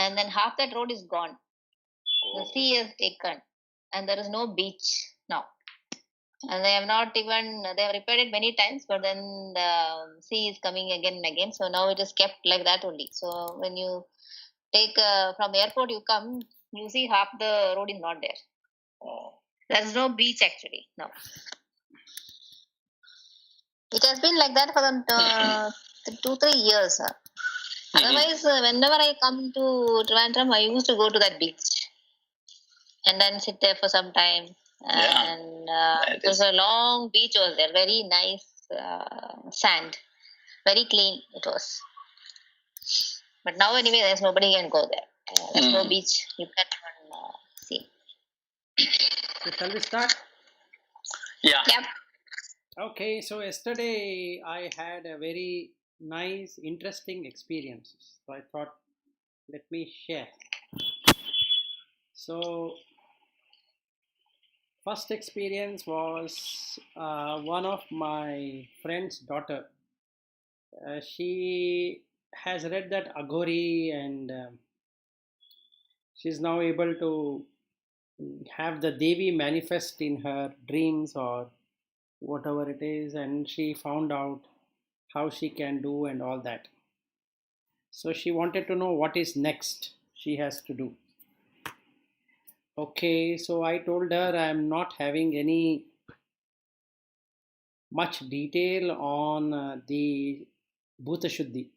and then half that road is gone. The sea is taken, and there is no beach now. And they have not even, they have repaired it many times, but then the sea is coming again and again. So now it is kept like that only. So when you take from airport, you come, you see half the road is not there. There is no beach actually. No. It has been like that for the 2-3 years. Otherwise, whenever I come to Trivandrum, I used to go to that beach and then sit there for some time. And it was a long beach was there, very nice sand, very clean it was. But now anyway, there's nobody can go there. There's no beach. You can't even see. So shall we start? Yeah. Yep. Okay, so yesterday I had a very nice, interesting experience. So I thought, let me share. So, first experience was one of my friend's daughter. She has read that Aghori, and she's now able to have the Devi manifest in her dreams or whatever it is, and she found out how she can do and all that. So she wanted to know what is next she has to do. Okay, so I told her I'm not having any much detail on the Bhuta Shuddhi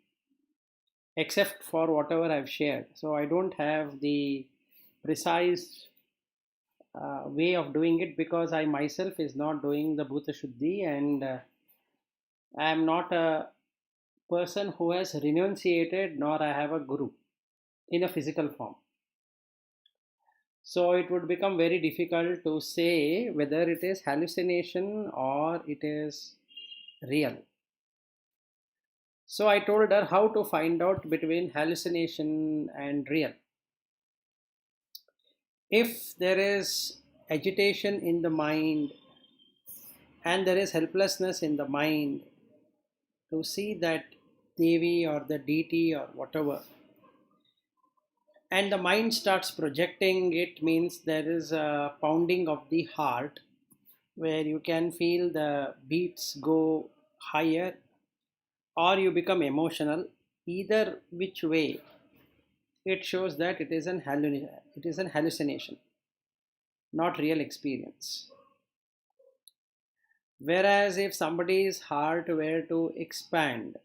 except for whatever I've shared. So I don't have the precise way of doing it because I myself is not doing the Bhuta Shuddhi, and I am not a person who has renunciated, nor I have a guru in a physical form. So it would become very difficult to say whether it is hallucination or it is real. So I told her how to find out between hallucination and real. If there is agitation in the mind and there is helplessness in the mind, to see that Devi or the deity or whatever, and the mind starts projecting, it means there is a pounding of the heart where you can feel the beats go higher or you become emotional. Either which way, it shows that it is an hallucination, not real experience. Whereas if somebody's heart were to expand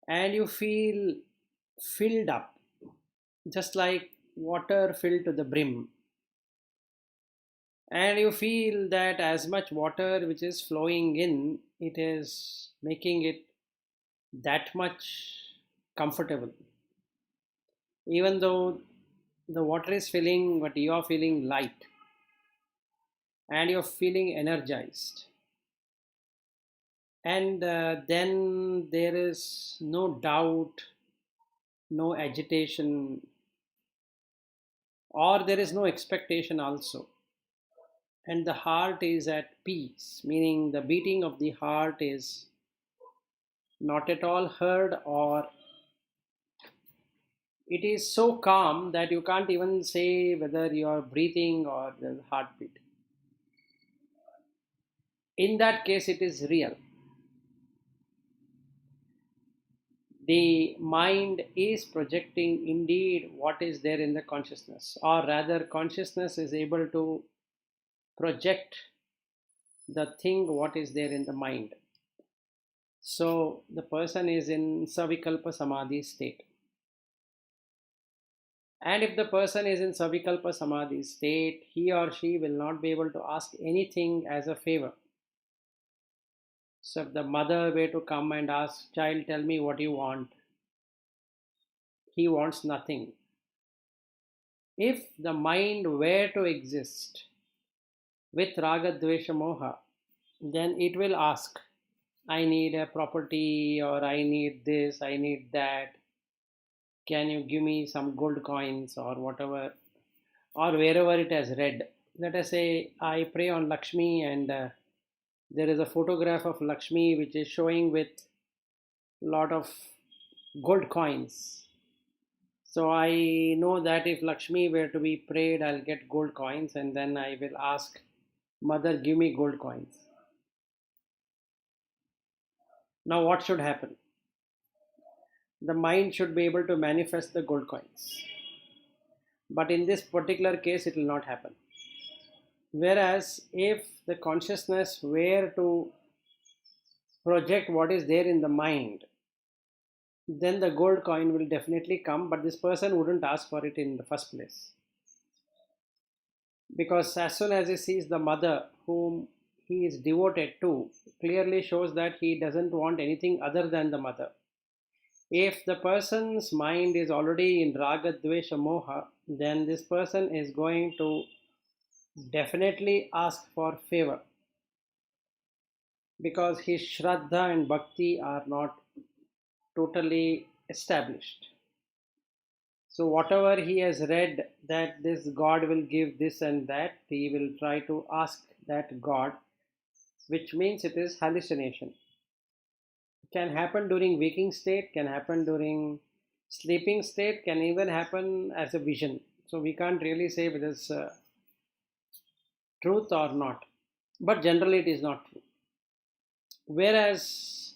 and you feel filled up, just like water filled to the brim, and you feel that as much water which is flowing in, it is making it that much comfortable. Even though the water is filling, but you are feeling light and you're feeling energized. And then there is no doubt, no agitation, or there is no expectation also. And the heart is at peace, meaning the beating of the heart is not at all heard, or it is so calm that you can't even say whether you are breathing or the heartbeat. In that case, it is real. The mind is projecting indeed what is there in the consciousness, or rather, consciousness is able to project the thing what is there in the mind. So the person is in Savikalpa Samadhi state. And if the person is in Savikalpa Samadhi state, he or she will not be able to ask anything as a favor. So if the mother were to come and ask, child, tell me what you want, he wants nothing. If the mind were to exist with Raga, Dvesha, Moha, then it will ask, I need a property, or I need this, I need that. Can you give me some gold coins or whatever, or wherever it has read. Let us say I pray on Lakshmi, and there is a photograph of Lakshmi which is showing with lot of gold coins. So I know that if Lakshmi were to be prayed, I'll get gold coins, and then I will ask, Mother, give me gold coins. Now, what should happen? The mind should be able to manifest the gold coins. But in this particular case, it will not happen. Whereas, if the consciousness were to project what is there in the mind, then the gold coin will definitely come, but this person wouldn't ask for it in the first place. Because as soon as he sees the mother whom he is devoted to, clearly shows that he doesn't want anything other than the mother. If the person's mind is already in raga, dvesha, moha, then this person is going to definitely ask for favor, because his shraddha and bhakti are not totally established. So whatever he has read that this God will give this and that, he will try to ask that God, which means it is hallucination. It can happen during waking state, can happen during sleeping state, can even happen as a vision. So we can't really say whether it's truth or not. But generally it is not true. Whereas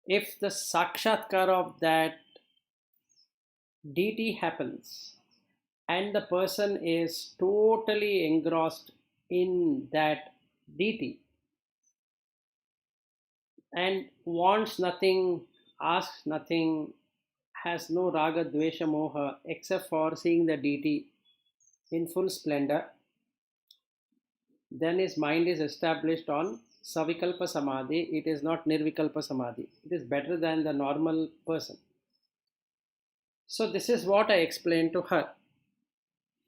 if the sakshatkar of that deity happens and the person is totally engrossed in that deity and wants nothing, asks nothing, has no raga, dvesha, moha except for seeing the deity in full splendor, then his mind is established on savikalpa samadhi. It is not nirvikalpa samadhi. It is better than the normal person. So this is what I explained to her.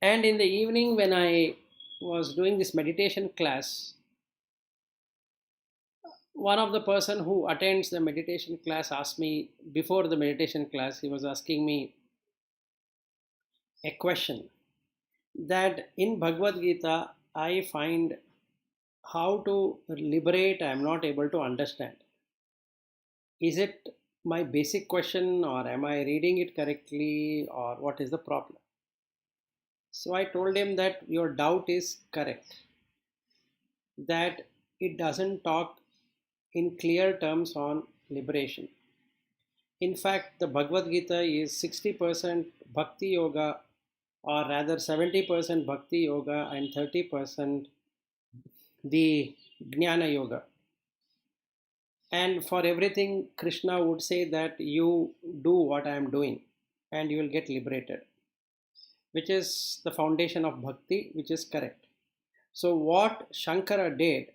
And in the evening, when I was doing this meditation class, one of the person who attends the meditation class asked me, before the meditation class, he was asking me a question, that in Bhagavad Gita, I find how to liberate, I am not able to understand. Is it my basic question, or am I reading it correctly, or what is the problem? So I told him that your doubt is correct, that it doesn't talk in clear terms on liberation. In fact, the Bhagavad Gita is 60% Bhakti Yoga, or rather 70% Bhakti Yoga and 30% the Jnana Yoga. And for everything, Krishna would say that you do what I am doing and you will get liberated, which is the foundation of Bhakti, which is correct. So what Shankara did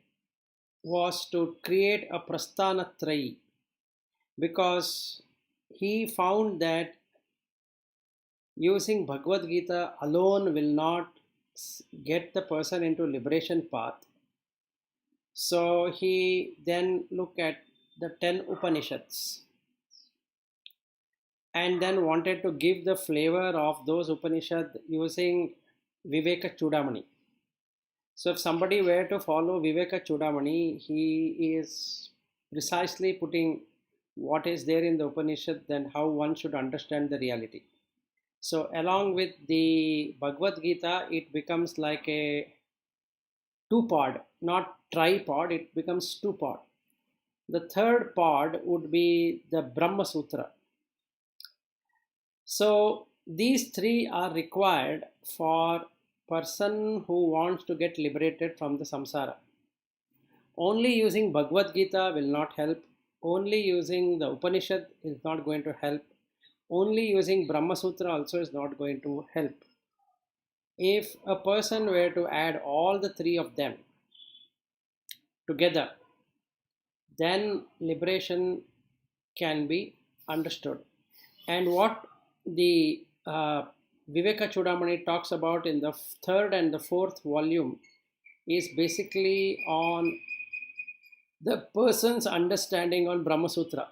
was to create a Prasthanatrayi, because he found that using Bhagavad Gita alone will not get the person into liberation path. So he then looked at the 10 Upanishads and then wanted to give the flavor of those Upanishads using Vivekachudamani. So if somebody were to follow Vivekachudamani, he is precisely putting what is there in the Upanishad, then how one should understand the reality. So along with the Bhagavad Gita, it becomes like a two-pod, not tripod, it becomes two-pod. The third pod would be the Brahma Sutra. So these three are required for person who wants to get liberated from the samsara. Only using Bhagavad Gita will not help. Only using the Upanishad is not going to help. Only using Brahma Sutra also is not going to help. If a person were to add all the three of them together, then liberation can be understood. And what the Vivekachudamani talks about in the third and the fourth volume is basically on the person's understanding on Brahma Sutra.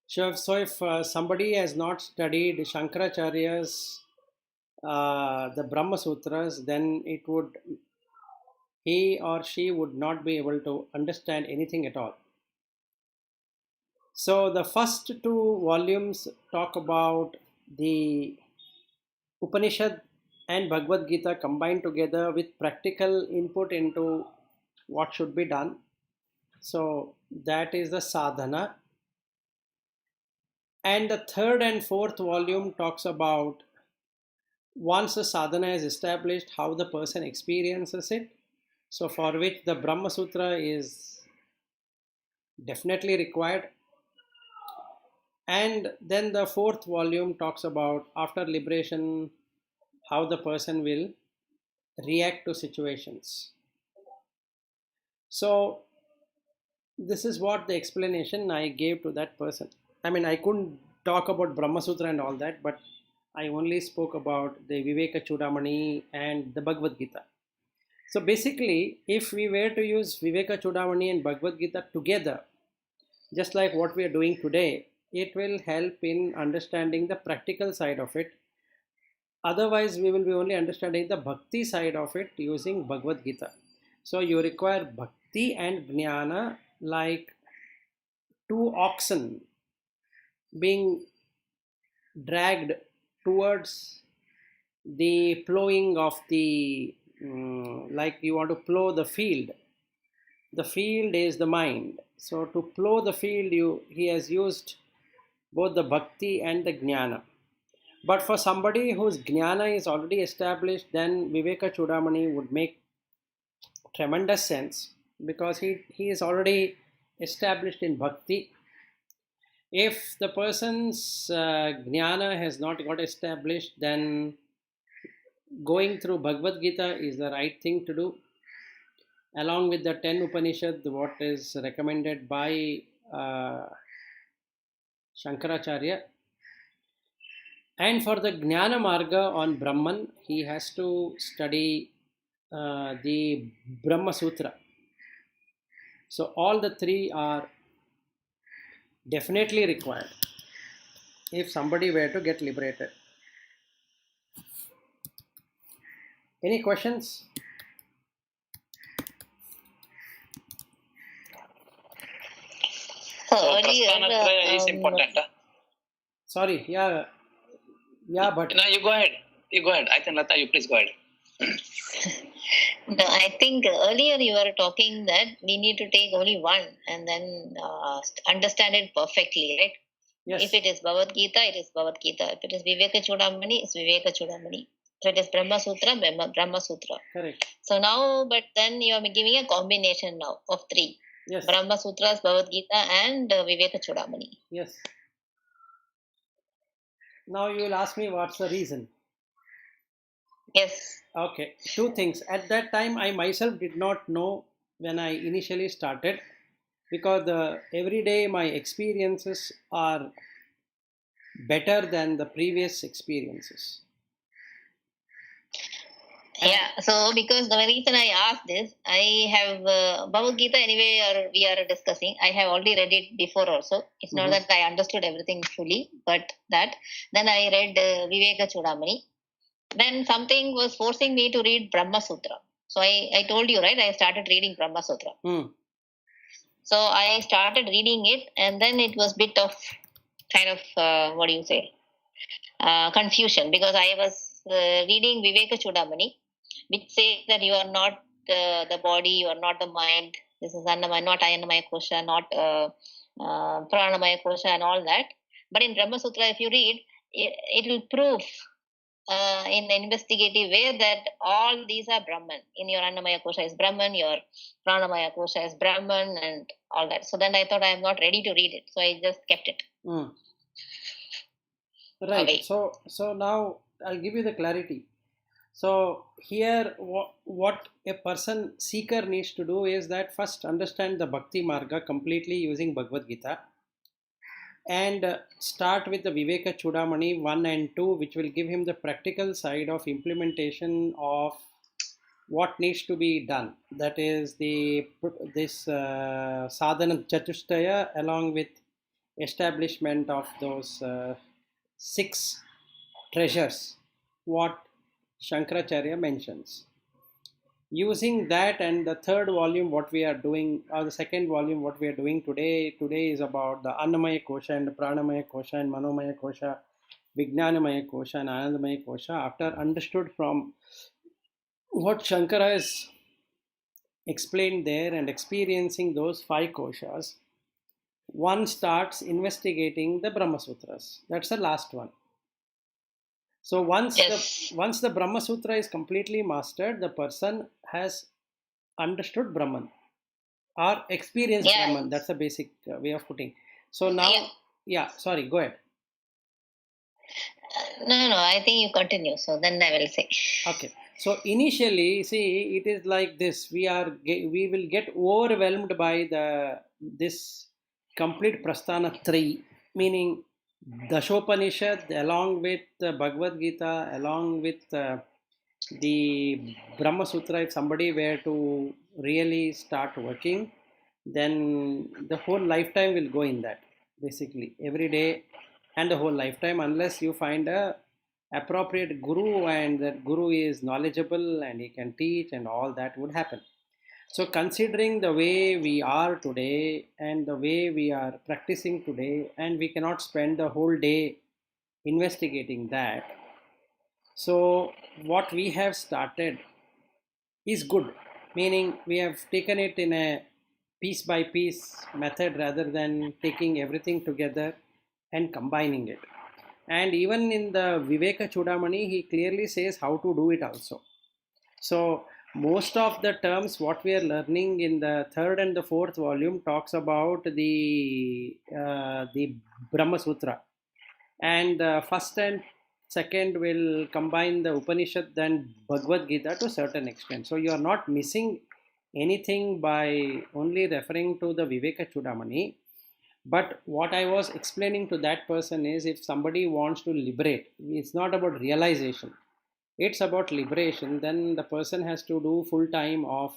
So if somebody has not studied Shankaracharya's the Brahma Sutras, then he or she would not be able to understand anything at all. So the first two volumes talk about the Upanishad and Bhagavad Gita combined together with practical input into what should be done. So that is the sadhana. And the third and fourth volume talks about once the sadhana is established, how the person experiences it. So for which the Brahma Sutra is definitely required. And then the fourth volume talks about after liberation, how the person will react to situations. So this is what the explanation I gave to that person. I mean, I couldn't talk about Brahma Sutra and all that, but I only spoke about the Vivekachudamani and the Bhagavad Gita. So basically, if we were to use Vivekachudamani and Bhagavad Gita together, just like what we are doing today, it will help in understanding the practical side of it. Otherwise, we will be only understanding the bhakti side of it using Bhagavad Gita. So you require bhakti and jnana like two oxen being dragged towards the plowing of the, like you want to plow the field. The field is the mind. So to plow the field, he has used both the bhakti and the jnana. But for somebody whose jnana is already established, then Vivekachudamani would make tremendous sense because he is already established in bhakti. If the person's jnana has not got established, then going through Bhagavad Gita is the right thing to do. Along with the 10 Upanishad, what is recommended by Shankaracharya. And for the Jnana Marga on Brahman, he has to study the Brahma Sutra. So all the three are definitely required if somebody were to get liberated. Any questions? So So earlier, Prasthanatraya is important. Sorry, yeah, but No, you go ahead. I think Lata, you please go ahead. no, I think earlier you were talking that we need to take only one and then understand it perfectly, right? yes, If it is Bhagavad Gita, it is Bhagavad Gita. If it is Vivekachudamani, it's Vivekachudamani. If it is Brahma Sutra, Brahma Sutra. correct. So now, but then you are giving a combination now of three. Yes, Brahma Sutras, Bhagavad Gita and Vivekachudamani. yes. Now you will ask me what's the reason. Yes. Okay, two things. At that time, I myself did not know when I initially started because every day my experiences are better than the previous experiences. Yeah, so because the reason I asked this, I have Bhagavad Gita anyway, we are discussing. I have already read it before also. It's not that I understood everything fully, but that. Then I read Vivekachudamani. Then something was forcing me to read Brahma Sutra. So I told you, right? I started reading Brahma Sutra. So I started reading it, and then it was bit of kind of, what do you say, confusion because I was reading Vivekachudamani, which says that you are not the body, you are not the mind. This is Annamaya, not Ayanamaya Kosha, not Pranamaya Kosha, and all that. But in Brahma Sutra, if you read, it will prove in the investigative way that all these are Brahman. In your Annamaya Kosha is Brahman, your Pranamaya Kosha is Brahman, and all that. So then I thought I am not ready to read it, so I just kept it. Right. away. So now I'll give you the clarity. So here, what a person seeker needs to do is that first understand the Bhakti Marga completely using Bhagavad Gita, and start with the Vivekachudamani 1 and 2, which will give him the practical side of implementation of what needs to be done. That is this sadhana chatushtaya along with establishment of those 6 treasures, what Shankaracharya mentions. Using that and the third volume, what we are doing, or the second volume, what we are doing today is about the Annamaya Kosha and the Pranamaya Kosha and Manomaya Kosha, Vijnanamaya Kosha and Anandamaya Kosha, after understood from what Shankara has explained there and experiencing those 5 koshas, one starts investigating the Brahma Sutras. That's the last one. So once the Brahma Sutra is completely mastered, the person has understood Brahman or experienced Brahman. That's the basic way of putting. So now, sorry, go ahead. No, I think you continue. So then I will say. Okay. So initially, see, it is like this. We will get overwhelmed by this complete Prasthana 3, meaning Dashopanishad, along with Bhagavad Gita, along with the Brahma Sutra. If somebody were to really start working, then the whole lifetime will go in that, basically, every day and the whole lifetime, unless you find a appropriate guru and that guru is knowledgeable and he can teach, and all that would happen. So considering the way we are today and the way we are practicing today, and we cannot spend the whole day investigating that, so what we have started is good, meaning we have taken it in a piece by piece method rather than taking everything together and combining it. And even in the Vivekachudamani, he clearly says how to do it also. So most of the terms what we are learning in the 3rd and the 4th volume talks about the Brahma Sutra, and 1st and 2nd will combine the Upanishad and Bhagavad Gita to a certain extent. So you are not missing anything by only referring to the Vivekachudamani. But what I was explaining to that person is, if somebody wants to liberate, it's not about realization, it's about liberation, then the person has to do full time of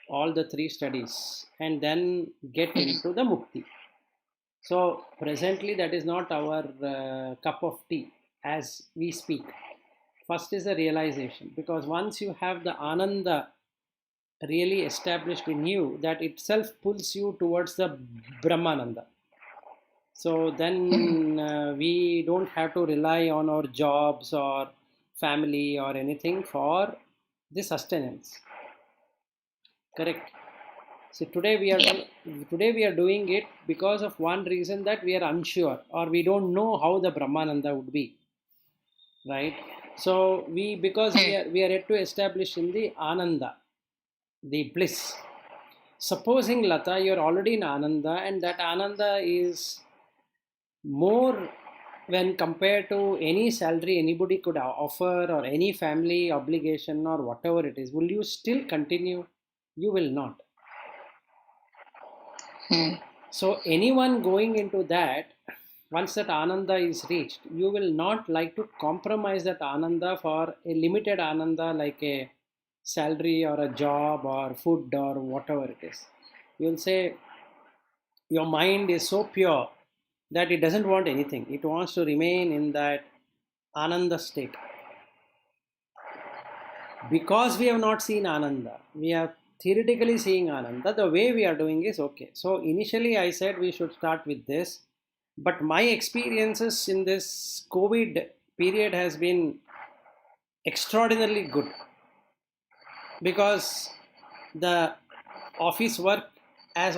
all the 3 studies and then get into the mukti. So presently that is not our cup of tea as we speak. First is the realization, because once you have the ananda really established in you, that itself pulls you towards the Brahmananda. So then we don't have to rely on our jobs or family or anything for the sustenance. Correct. So today we are doing it because of one reason, that we are unsure or we don't know how the Brahmananda would be, right? So we are yet to establish in the Ananda, the bliss. Supposing, Lata, you are already in Ananda, and that Ananda is more when compared to any salary anybody could offer or any family obligation or whatever it is, will you still continue? You will not. So anyone going into that, once that ananda is reached, you will not like to compromise that ananda for a limited ananda like a salary or a job or food or whatever it is. You will say your mind is so pure that it doesn't want anything. It wants to remain in that ananda state. Because we have not seen ananda, we are theoretically seeing ananda, the way we are doing is okay. So initially I said we should start with this, but my experiences in this COVID period has been extraordinarily good, because the office work has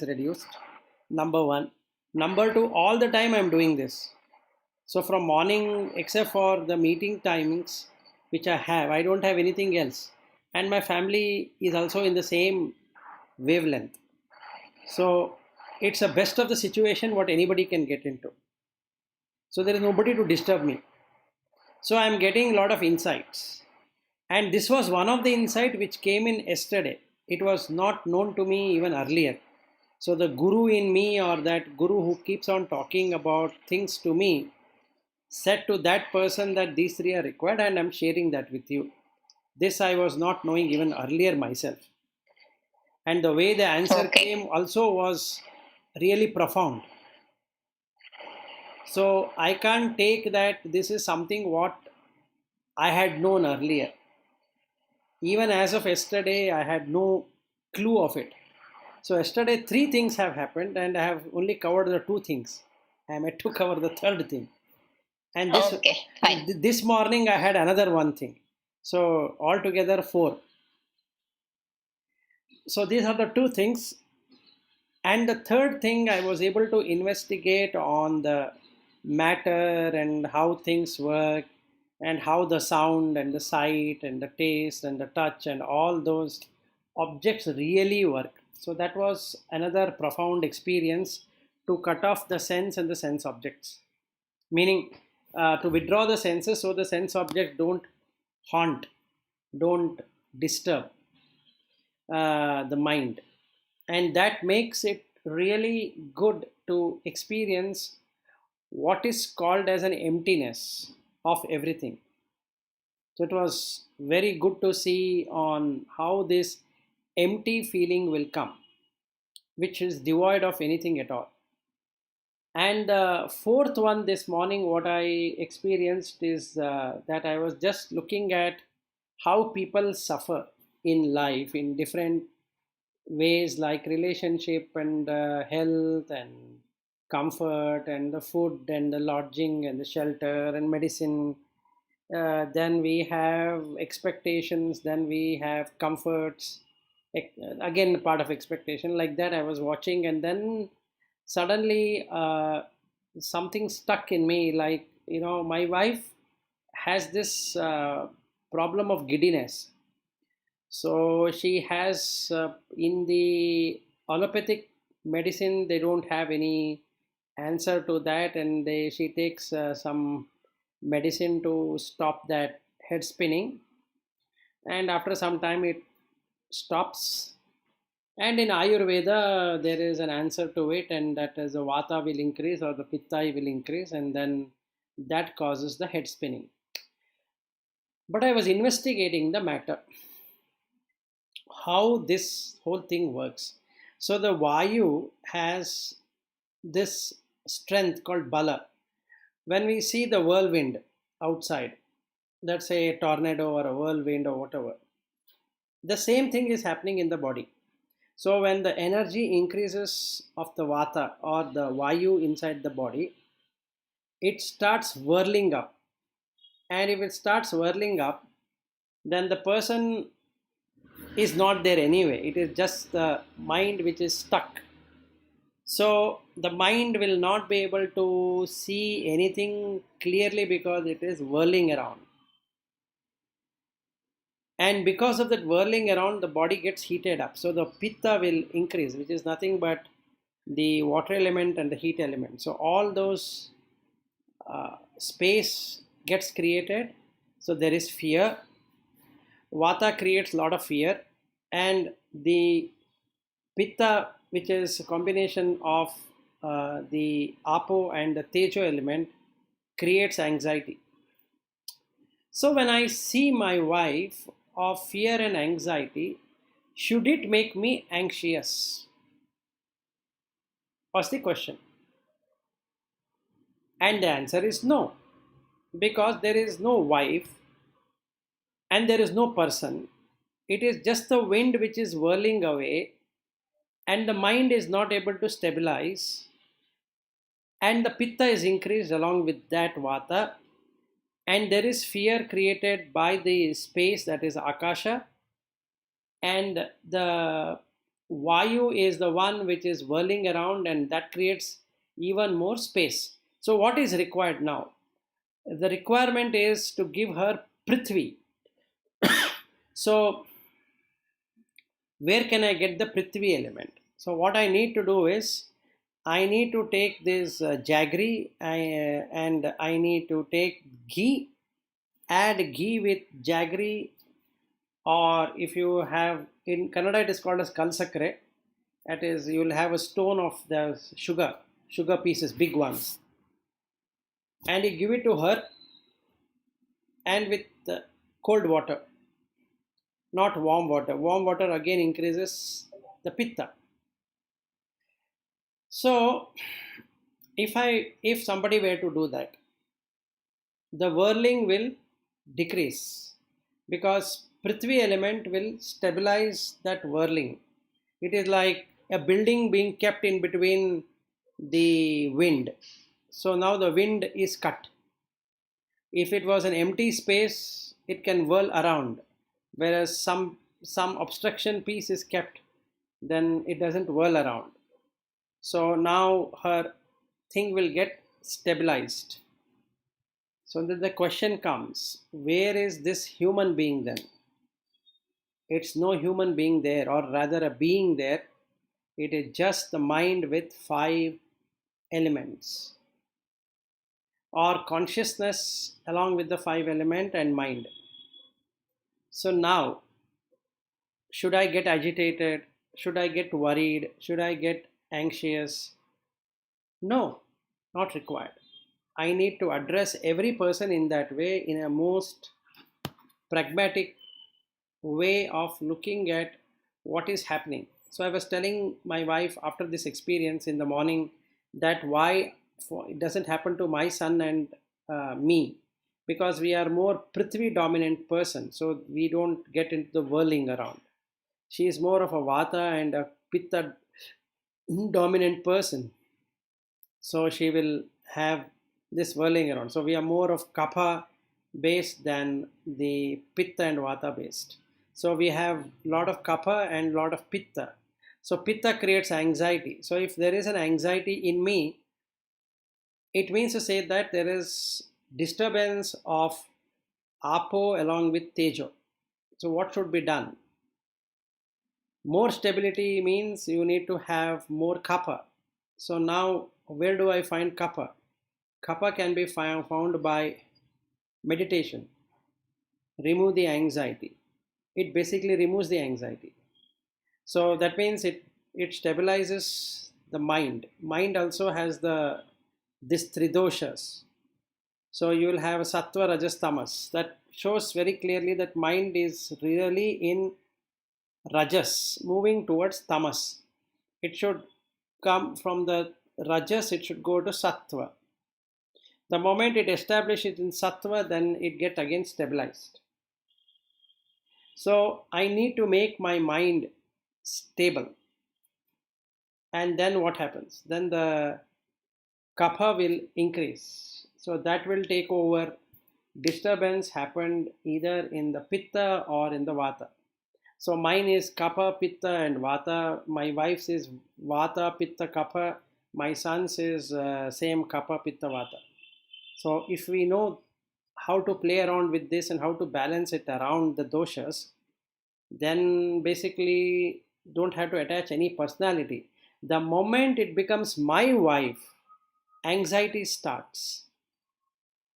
reduced, number one. Number two, all the time I'm doing this. So from morning, except for the meeting timings which I don't have anything else. And my family is also in the same wavelength. So it's the best of the situation what anybody can get into. So there is nobody to disturb me. So I'm getting a lot of insights. And this was one of the insights which came in yesterday. It was not known to me even earlier. So the guru in me, or that guru who keeps on talking about things to me, said to that person that these 3 are required, and I'm sharing that with you. This I was not knowing even earlier myself. And the way the answer came also was really profound. So I can't take that this is something what I had known earlier. Even as of yesterday, I had no clue of it. So yesterday 3 things have happened, and I have only covered the 2 things. I am yet to cover the 3rd thing. And this Okay, fine. this morning I had another one thing. So altogether 4. So these are the 2 things. And the third thing, I was able to investigate on the matter and how things work and how the sound and the sight and the taste and the touch and all those objects really work. So that was another profound experience, to cut off the sense and the sense objects. Meaning, to withdraw the senses so the sense objects don't haunt, don't disturb the mind. And that makes it really good to experience what is called as an emptiness of everything. So it was very good to see on how this empty feeling will come, which is devoid of anything at all. And the fourth one this morning, what I experienced is that I was just looking at how people suffer in life in different ways, like relationship and health and comfort and the food and the lodging and the shelter and medicine. Then we have expectations, then we have comforts. Again, part of expectation, like that I was watching, and then suddenly something stuck in me, like, my wife has this problem of giddiness. So she has, in the allopathic medicine, they don't have any answer to that, and she takes some medicine to stop that head spinning, and after some time it stops. And in Ayurveda, there is an answer to it, and that is the vata will increase or the pitta will increase, and then that causes the head spinning. But I was investigating the matter, how this whole thing works. So the Vayu has this strength called Bala. When we see the whirlwind outside, let's say a tornado or a whirlwind or whatever, the same thing is happening in the body. So when the energy increases of the Vata or the Vayu inside the body, it starts whirling up. And if it starts whirling up, then the person is not there anyway. It is just the mind which is stuck. So the mind will not be able to see anything clearly because it is whirling around. And because of that whirling around, the body gets heated up. So the pitta will increase, which is nothing but the water element and the heat element. So all those space gets created. So there is fear. Vata creates a lot of fear, and the pitta, which is a combination of the apo and the tejo element, creates anxiety. So when I see my wife of fear and anxiety, should it make me anxious? Was the question. And the answer is no, because there is no wife and there is no person. It is just the wind which is whirling away, and the mind is not able to stabilize, and the pitta is increased along with that vata, and there is fear created by the space, that is akasha, and the vayu is the one which is whirling around, and that creates even more space. So what is required now? The requirement is to give her prithvi. So where can I get the prithvi element? So what I need to do is, I need to take this jaggery, and I need to take ghee, add ghee with jaggery, or if you have, in Kannada it is called as kalsakre, that is, you will have a stone of the sugar pieces, big ones, and you give it to her, and with cold water, not warm water. Warm water again increases the pitta. So if somebody were to do that, the whirling will decrease, because prithvi element will stabilize that whirling. It is like a building being kept in between the wind. So now the wind is cut. If it was an empty space, it can whirl around, whereas some obstruction piece is kept, then it doesn't whirl around. So now her thing will get stabilized. So then the question comes, where is this human being then? It's no human being there, or rather a being there. It is just the mind with 5 elements, or consciousness along with the 5 element and mind. So now, should I get agitated? Should I get worried? Should I get anxious? No, not required. I need to address every person in that way, in a most pragmatic way of looking at what is happening. So I was telling my wife after this experience in the morning that why it doesn't happen to my son and me, because we are more Prithvi dominant person, so we don't get into the whirling around. She is more of a Vata and a Pitta dominant person, so she will have this whirling around. So we are more of Kapha based than the Pitta and Vata based. So we have a lot of Kapha and a lot of Pitta. So Pitta creates anxiety. So if there is an anxiety in me, it means to say that there is disturbance of Apo along with Tejo. So what should be done? More stability means you need to have more Kapha. So now where do I find Kapha? Kapha can be found by meditation. Remove the anxiety. It basically removes the anxiety. So that means it stabilizes the mind. Mind also has this three doshas. So you will have sattva, rajas, tamas. That shows very clearly that mind is really in rajas, moving towards tamas. It should come from the rajas, it should go to sattva. The moment it establishes in sattva, then it gets again stabilized. So I need to make my mind stable. And then what happens? Then the kapha will increase. So that will take over. Disturbance happened either in the pitta or in the vata. So mine is kapha, pitta and vata. My wife's is vata, pitta, kapha. My son's is same kapha, pitta, vata. So if we know how to play around with this and how to balance it around the doshas, then basically don't have to attach any personality. The moment it becomes my wife, anxiety starts.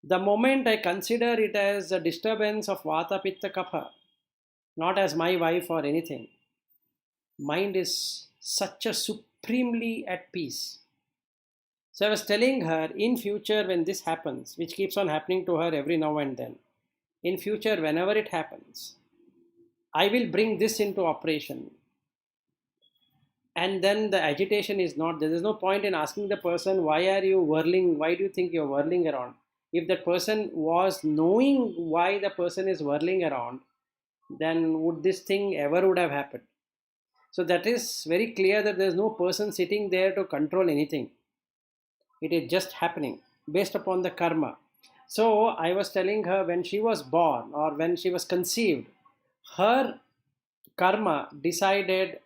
The moment I consider it as a disturbance of vata, pitta, kapha, not as my wife or anything, mind is such a supremely at peace. So I was telling her, in future when this happens, which keeps on happening to her every now and then, in future whenever it happens, I will bring this into operation. And then the agitation is not, there is no point in asking the person, why are you whirling, why do you think you're whirling around? If that person was knowing why the person is whirling around, then would this thing ever would have happened? So that is very clear that there is no person sitting there to control anything. It is just happening based upon the karma. So I was telling her, when she was born or when she was conceived, her karma decided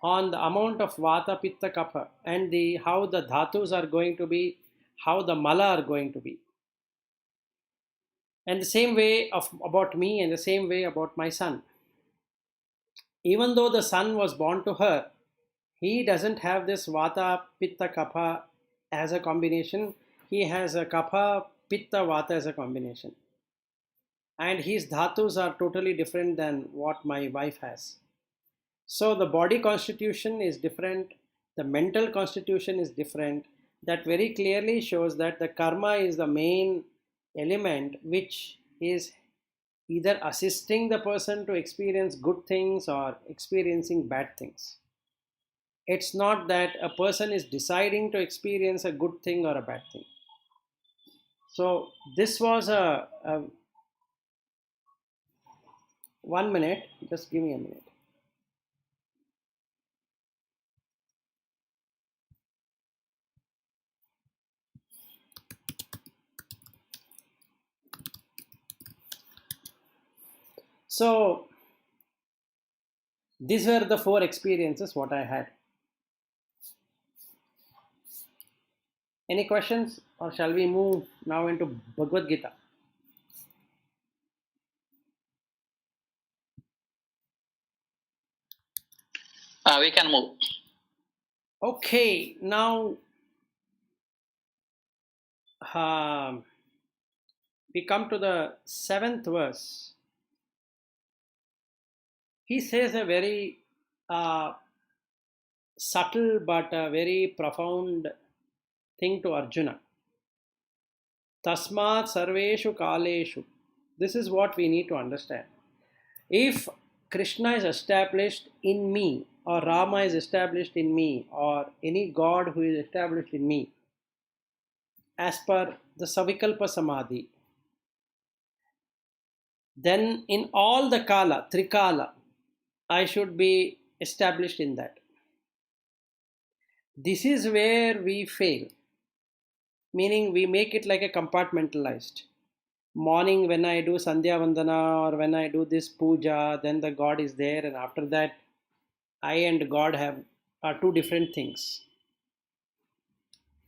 on the amount of vata, pitta, kapha and how the dhatus are going to be, how the mala are going to be. And the same way about me and the same way about my son. Even though the son was born to her, he doesn't have this vata, pitta, kapha as a combination. He has a kapha, pitta, vata as a combination. And his dhatus are totally different than what my wife has. So the body constitution is different, the mental constitution is different. That very clearly shows that the karma is the main element which is either assisting the person to experience good things or experiencing bad things. It's not that a person is deciding to experience a good thing or a bad thing. So this was a 1 minute, just give me a minute. So these were the 4 experiences what I had. Any questions, or shall we move now into Bhagavad Gita? We can move. Okay, now we come to the 7th verse. He says a very subtle but a very profound thing to Arjuna. Tasmat sarveshu kaleshu. This is what we need to understand. If Krishna is established in me, or Rama is established in me, or any God who is established in me, as per the Savikalpa Samadhi, then in all the Kala, Trikala, I should be established in that. This is where we fail, meaning we make it like a compartmentalized. Morning when I do Sandhya Vandana or when I do this puja, then the God is there, and after that I and God are 2 different things.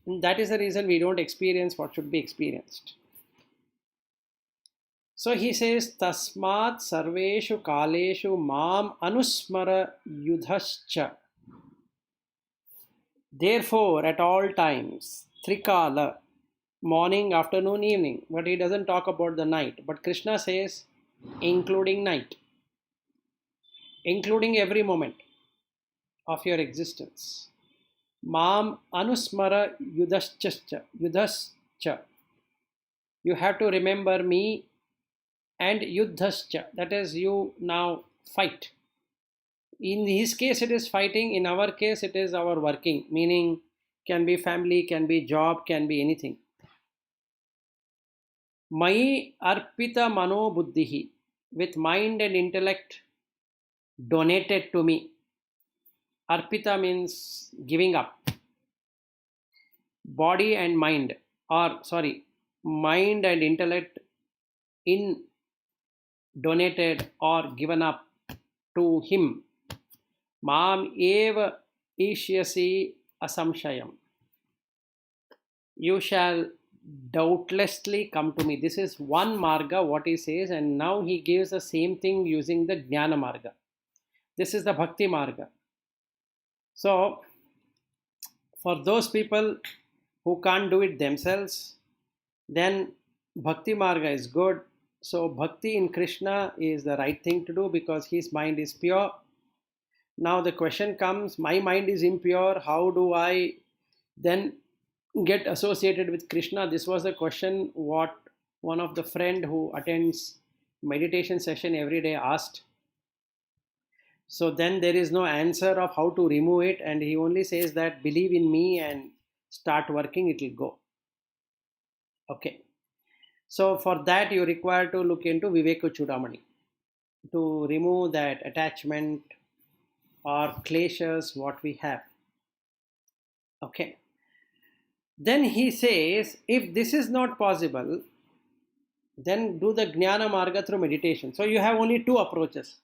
And that is the reason we don't experience what should be experienced. So he says, Tasmat sarveshu kaleshu mam anusmara yudhascha. Therefore, at all times, Trikala, morning, afternoon, evening. But he doesn't talk about the night. But Krishna says, including night, including every moment of your existence. Mam anusmara yudhascha. You have to remember me, and yuddhascha, that is, you now fight. In his case it is fighting, in our case it is our working, meaning can be family, can be job, can be anything. Mai arpita mano buddhihi, with mind and intellect donated to me. Arpita means giving up. Body and mind, mind and intellect in donated or given up to him. Mam eva ishyasi asamshayam. You shall doubtlessly come to me. This is one marga, what he says, and now he gives the same thing using the jnana marga. This is the bhakti marga. So, for those people who can't do it themselves, then bhakti marga is good. So, bhakti in Krishna is the right thing to do because his mind is pure. Now the question comes, my mind is impure, how do I then get associated with Krishna? This was the question what one of the friend who attends meditation session every day asked. So then there is no answer of how to remove it, and he only says that believe in me and start working, it will go. Okay. So for that you require to look into Vivekachudamani to remove that attachment or kleshas what we have. Okay. Then he says, if this is not possible, then do the Jnana Marga through meditation. So you have only 2 approaches,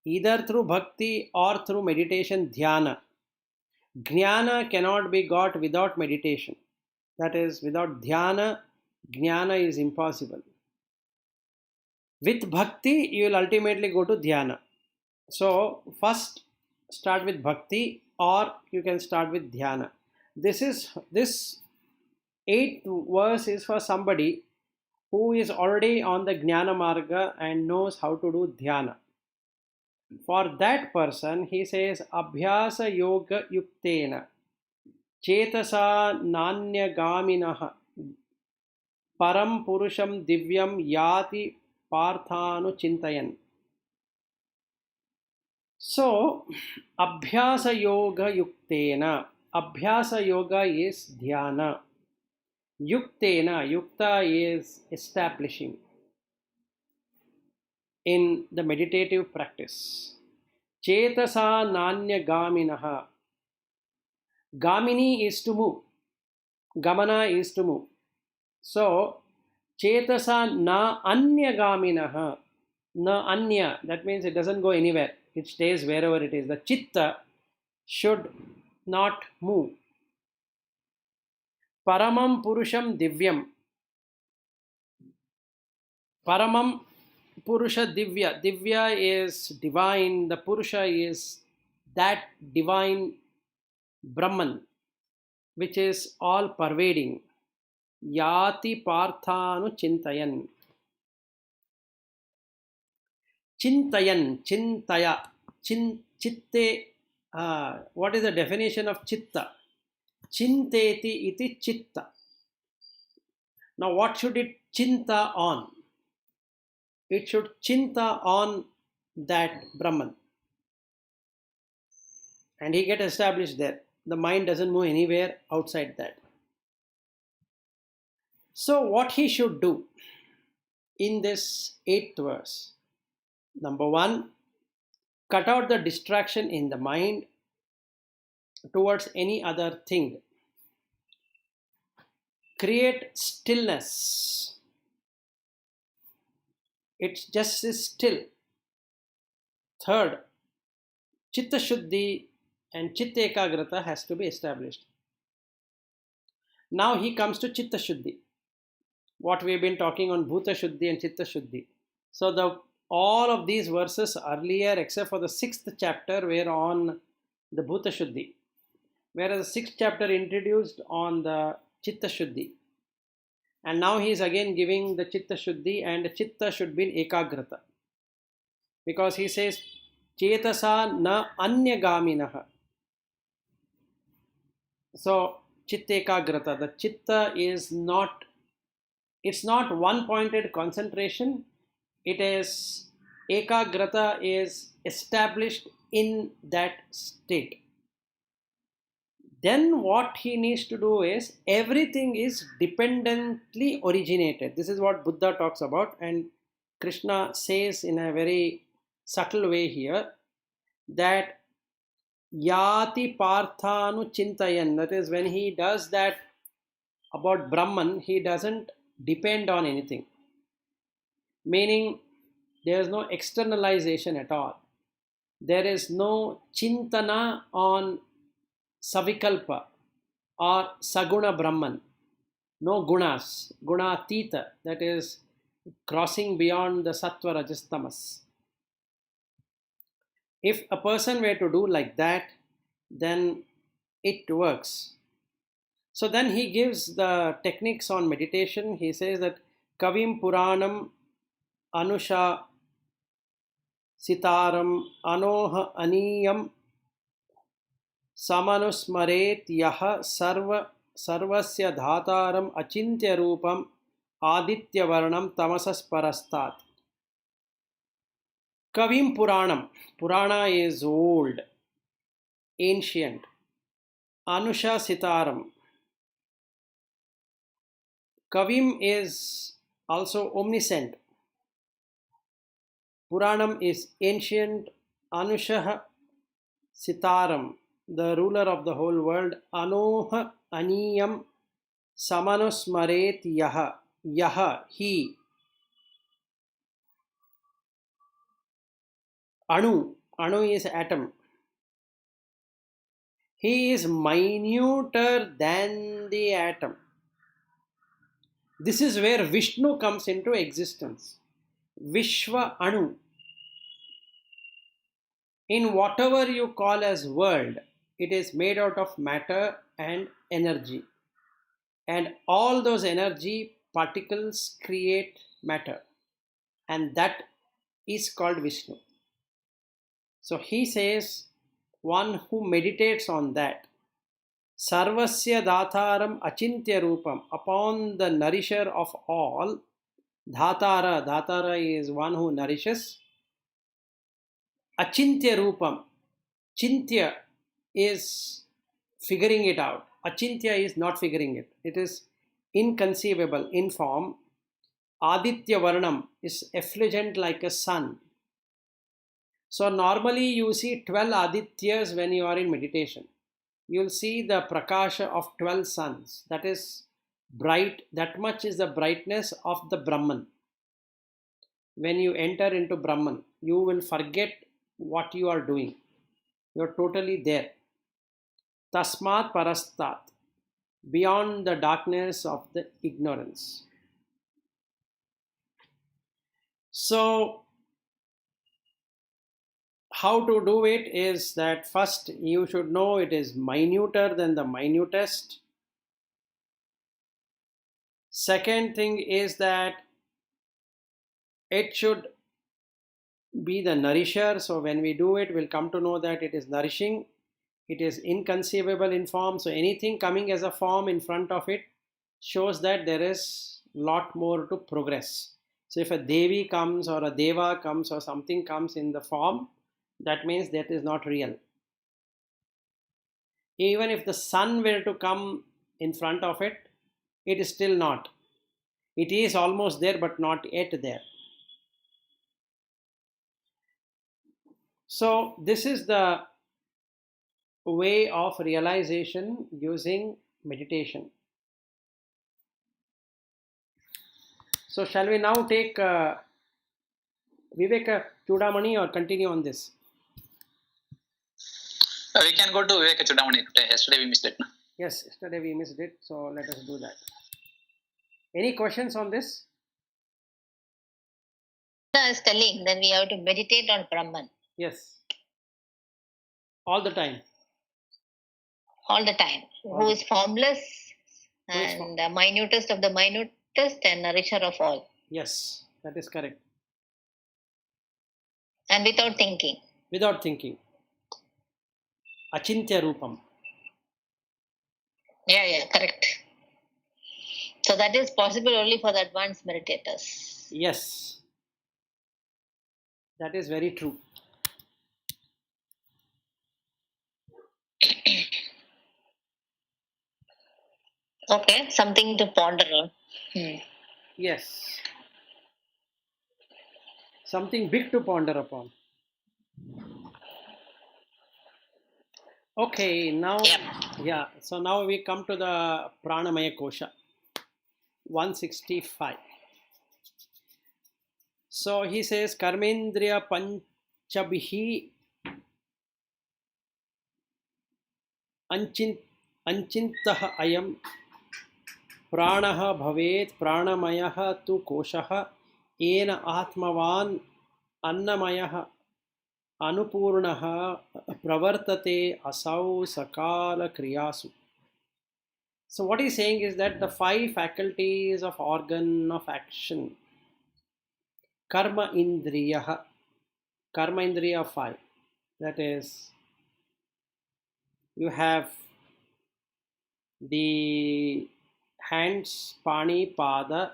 either through bhakti or through meditation, dhyana. Jnana cannot be got without meditation. That is, without dhyana, jnana is impossible. With bhakti, you will ultimately go to dhyana. So first start with bhakti, or you can start with dhyana. This 8th verse is for somebody who is already on the Jnana Marga and knows how to do dhyana. For that person, he says, Abhyasa yoga yuktena chetasa nanyagaminaha param purusham divyam yati parthanu chintayan. So, Abhyasa yoga yuktena. Abhyasa yoga is dhyana. Yuktena, yukta is establishing in the meditative practice. Chetasa nanya gaminaha. Gamini is to move. Gamana is to move. So, chetasa na anya gaminaha. Na anya, that means it doesn't go anywhere. It stays wherever it is. The chitta should not move. Paramam Purusham Divyam. Paramam Purusha Divya. Divya is divine. The Purusha is that divine Brahman, which is all pervading. Yati Parthanu Chintayan. Chintayan, Chintaya, Chitte. What is the definition of Chitta? Chinteti iti Chitta. Now, what should it chinta on? It should chinta on that Brahman. And he gets established there. The mind doesn't move anywhere outside that. So, what he should do in this 8th verse? Number 1, cut out the distraction in the mind towards any other thing. Create stillness. It just is still. Third, Chitta Shuddhi and Chitta Ekagrata has to be established. Now he comes to Chitta Shuddhi. What we have been talking on Bhuta Shuddhi and Chitta Shuddhi. So all of these verses earlier, except for the 6th chapter, were on the Bhuta Shuddhi. Whereas the 6th chapter introduced on the Chitta Shuddhi. And now he is again giving the Chitta Shuddhi, and the Chitta should be in Ekagrata. Because he says, Chetasa na Anyagaminaha. So, Chitta Ekagrata, the Chitta is not, it's not one-pointed concentration. It is, Ekagrata is established in that state. Then what he needs to do is, everything is dependently originated. This is what Buddha talks about, and Krishna says in a very subtle way here, that Yati Parthanu Chintayan, that is, when he does that about Brahman, he doesn't depend on anything. Meaning, there is no externalization at all. There is no chintana on Savikalpa or Saguna Brahman. No gunas, gunatita, that is crossing beyond the Sattva Rajas Tamas. If a person were to do like that, then it works. So then he gives the techniques on meditation. He says that Kavim Puranam Anusha Sitaram Anoha Aniyam Samanusmaret Yaha Sarvasya Dhataram Achintya Rupam Aditya Varnam Tamasas Parastat. Kavim Puranam. Purana is old, ancient. Anusha Sitaram. Kavim is also omniscient. Puranam is ancient. Anusha Sitaram, the ruler of the whole world. Anoha Aniyam Samanusmaret Yaha. Yaha, he. Anu is atom. He is minuter than the atom. This is where Vishnu comes into existence. Vishwa Anu. In whatever you call as world, it is made out of matter and energy. And all those energy particles create matter. And that is called Vishnu. So he says, one who meditates on that, Sarvasya Dhataram Achintya Rupam, upon the nourisher of all, Dhatara is one who nourishes, Achintya Rupam, Chintya is figuring it out, Achintya is not figuring it, it is inconceivable in form. Aditya Varnam is effulgent like a sun. So normally you see 12 Adityas when you are in meditation. You will see the prakasha of 12 suns. That is bright, that much is the brightness of the Brahman. when you enter into Brahman, you will forget what you are doing. You're totally there. Tasmat parastat, beyond the darkness of the ignorance. So, how to do it is that first you should know it is minuter than the minutest. Second thing is that it should be the nourisher. So when we do it, we'll come to know that it is nourishing. It is inconceivable in form. So anything coming as a form in front of it shows that there is lot more to progress. So if a Devi comes or a Deva comes or something comes in the form, that means that is not real. Even if the sun were to come in front of it, it is still not. It is almost there but not yet there. So this is the way of realization using meditation. So shall we now take Vivekachudamani or continue on this? We can go to Vivekachudamani today. Yesterday we missed it. Yes, yesterday we missed it, so let us do that. Any questions on this? I was telling that we have to meditate on Brahman Yes. All the time. all the time, who is formless and the minutest of the minutest and nourisher of all, Yes, that is correct. and without thinking. Without thinking. Achintya Rupam. Yeah, correct. So that is possible only for the advanced meditators. Yes. That is very true. Okay, something to ponder on. Yes. Something big to ponder upon. Okay, now, so now we come to the Pranamaya Kosha, 165. So he says, Karmendriya Panchabhi Anchintah Ayam Pranaha Bhavet Pranamayaha Tu Koshaha Ena Atmavan Annamayaha Anupurnaha Pravartate Asau Sakala Kriyasu. So what he's saying is that the 5 faculties of organ of action, Karma Indriya 5, that is, you have the hands, Pani, Pada,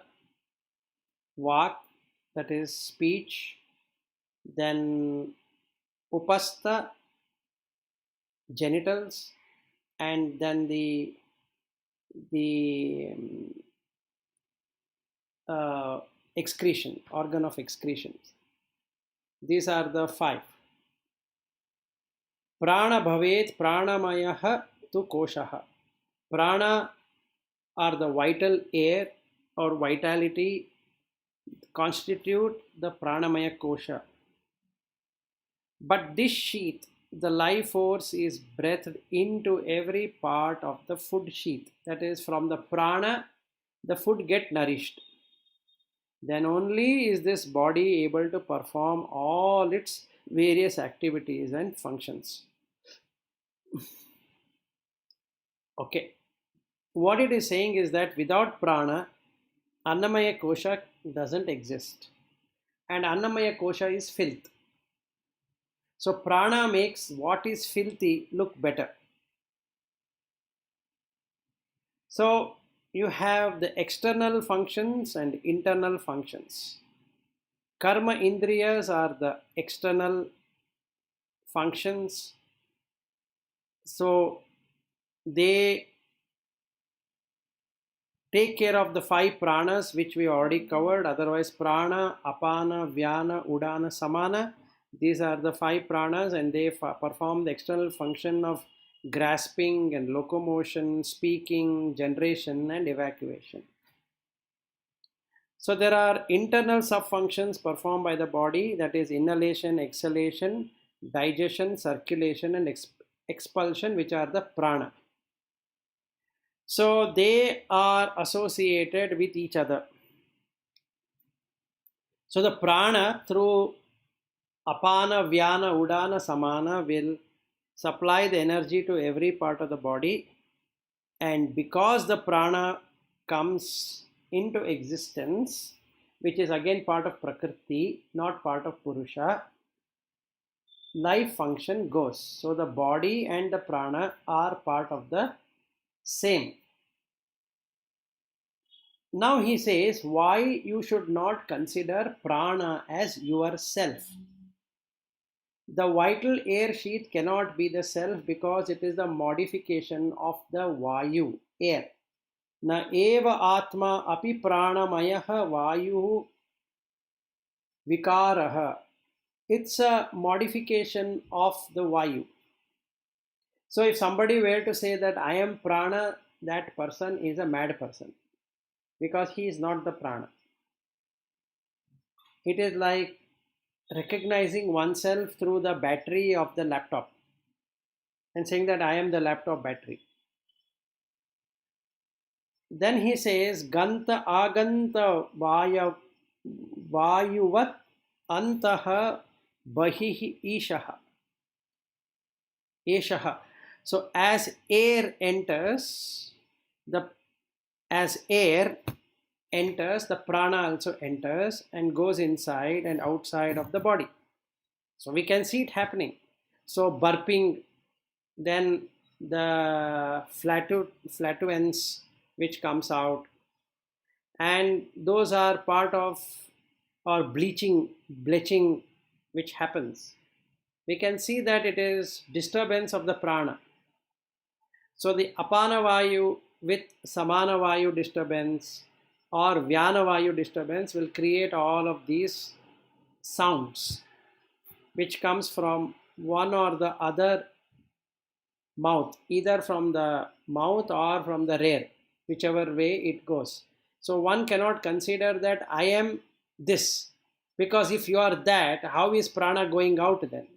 Vak, that is speech, then Upastha, genitals, and then the excretion, organ of excretions. These are the 5. Prana bhavet pranamayaha tu koshaha. Prana are the vital air or vitality constitute the pranamaya kosha. But this sheath, the life force, is breathed into every part of the food sheath. That is, from the prana, the food get nourished. Then only is this body able to perform all its various activities and functions. Okay. What it is saying is that without prana, Annamaya Kosha doesn't exist. And Annamaya Kosha is filth. So prana makes what is filthy look better. So you have the external functions and internal functions. Karma Indriyas are the external functions. So they take care of the 5 pranas which we already covered. Otherwise, prana, apana, vyana, udana, samana. These are the 5 pranas, and they perform the external function of grasping and locomotion, speaking, generation, and evacuation. So there are internal sub-functions performed by the body, that is inhalation, exhalation, digestion, circulation and expulsion, which are the prana. So they are associated with each other. So the prana through apana, vyana, udana, samana will supply the energy to every part of the body, and because the prana comes into existence, which is again part of Prakriti, not part of Purusha, life function goes. So the body and the prana are part of the same. Now he says why you should not consider prana as yourself. The vital air sheath cannot be the self because it is the modification of the vayu, air. Na eva atma api pranamaya vayu vikaraha. It's a modification of the vayu. So if somebody were to say that I am prana, that person is a mad person, because he is not the prana. It is like recognizing oneself through the battery of the laptop and saying that I am the laptop battery. Then he says, Ganta aganta vayuvat antaha bahihi eshaha. So as air enters, the prana also enters and goes inside and outside of the body. So we can see it happening. So burping, then the flatulence which comes out, and those are part of, or bleaching which happens. We can see that it is disturbance of the prana. So the apana vayu with samana vayu disturbance or vyana vayu disturbance will create all of these sounds which comes from one or the other mouth, either from the mouth or from the rear, whichever way it goes. So one cannot consider that I am this, because if you are that, how is prana going out then?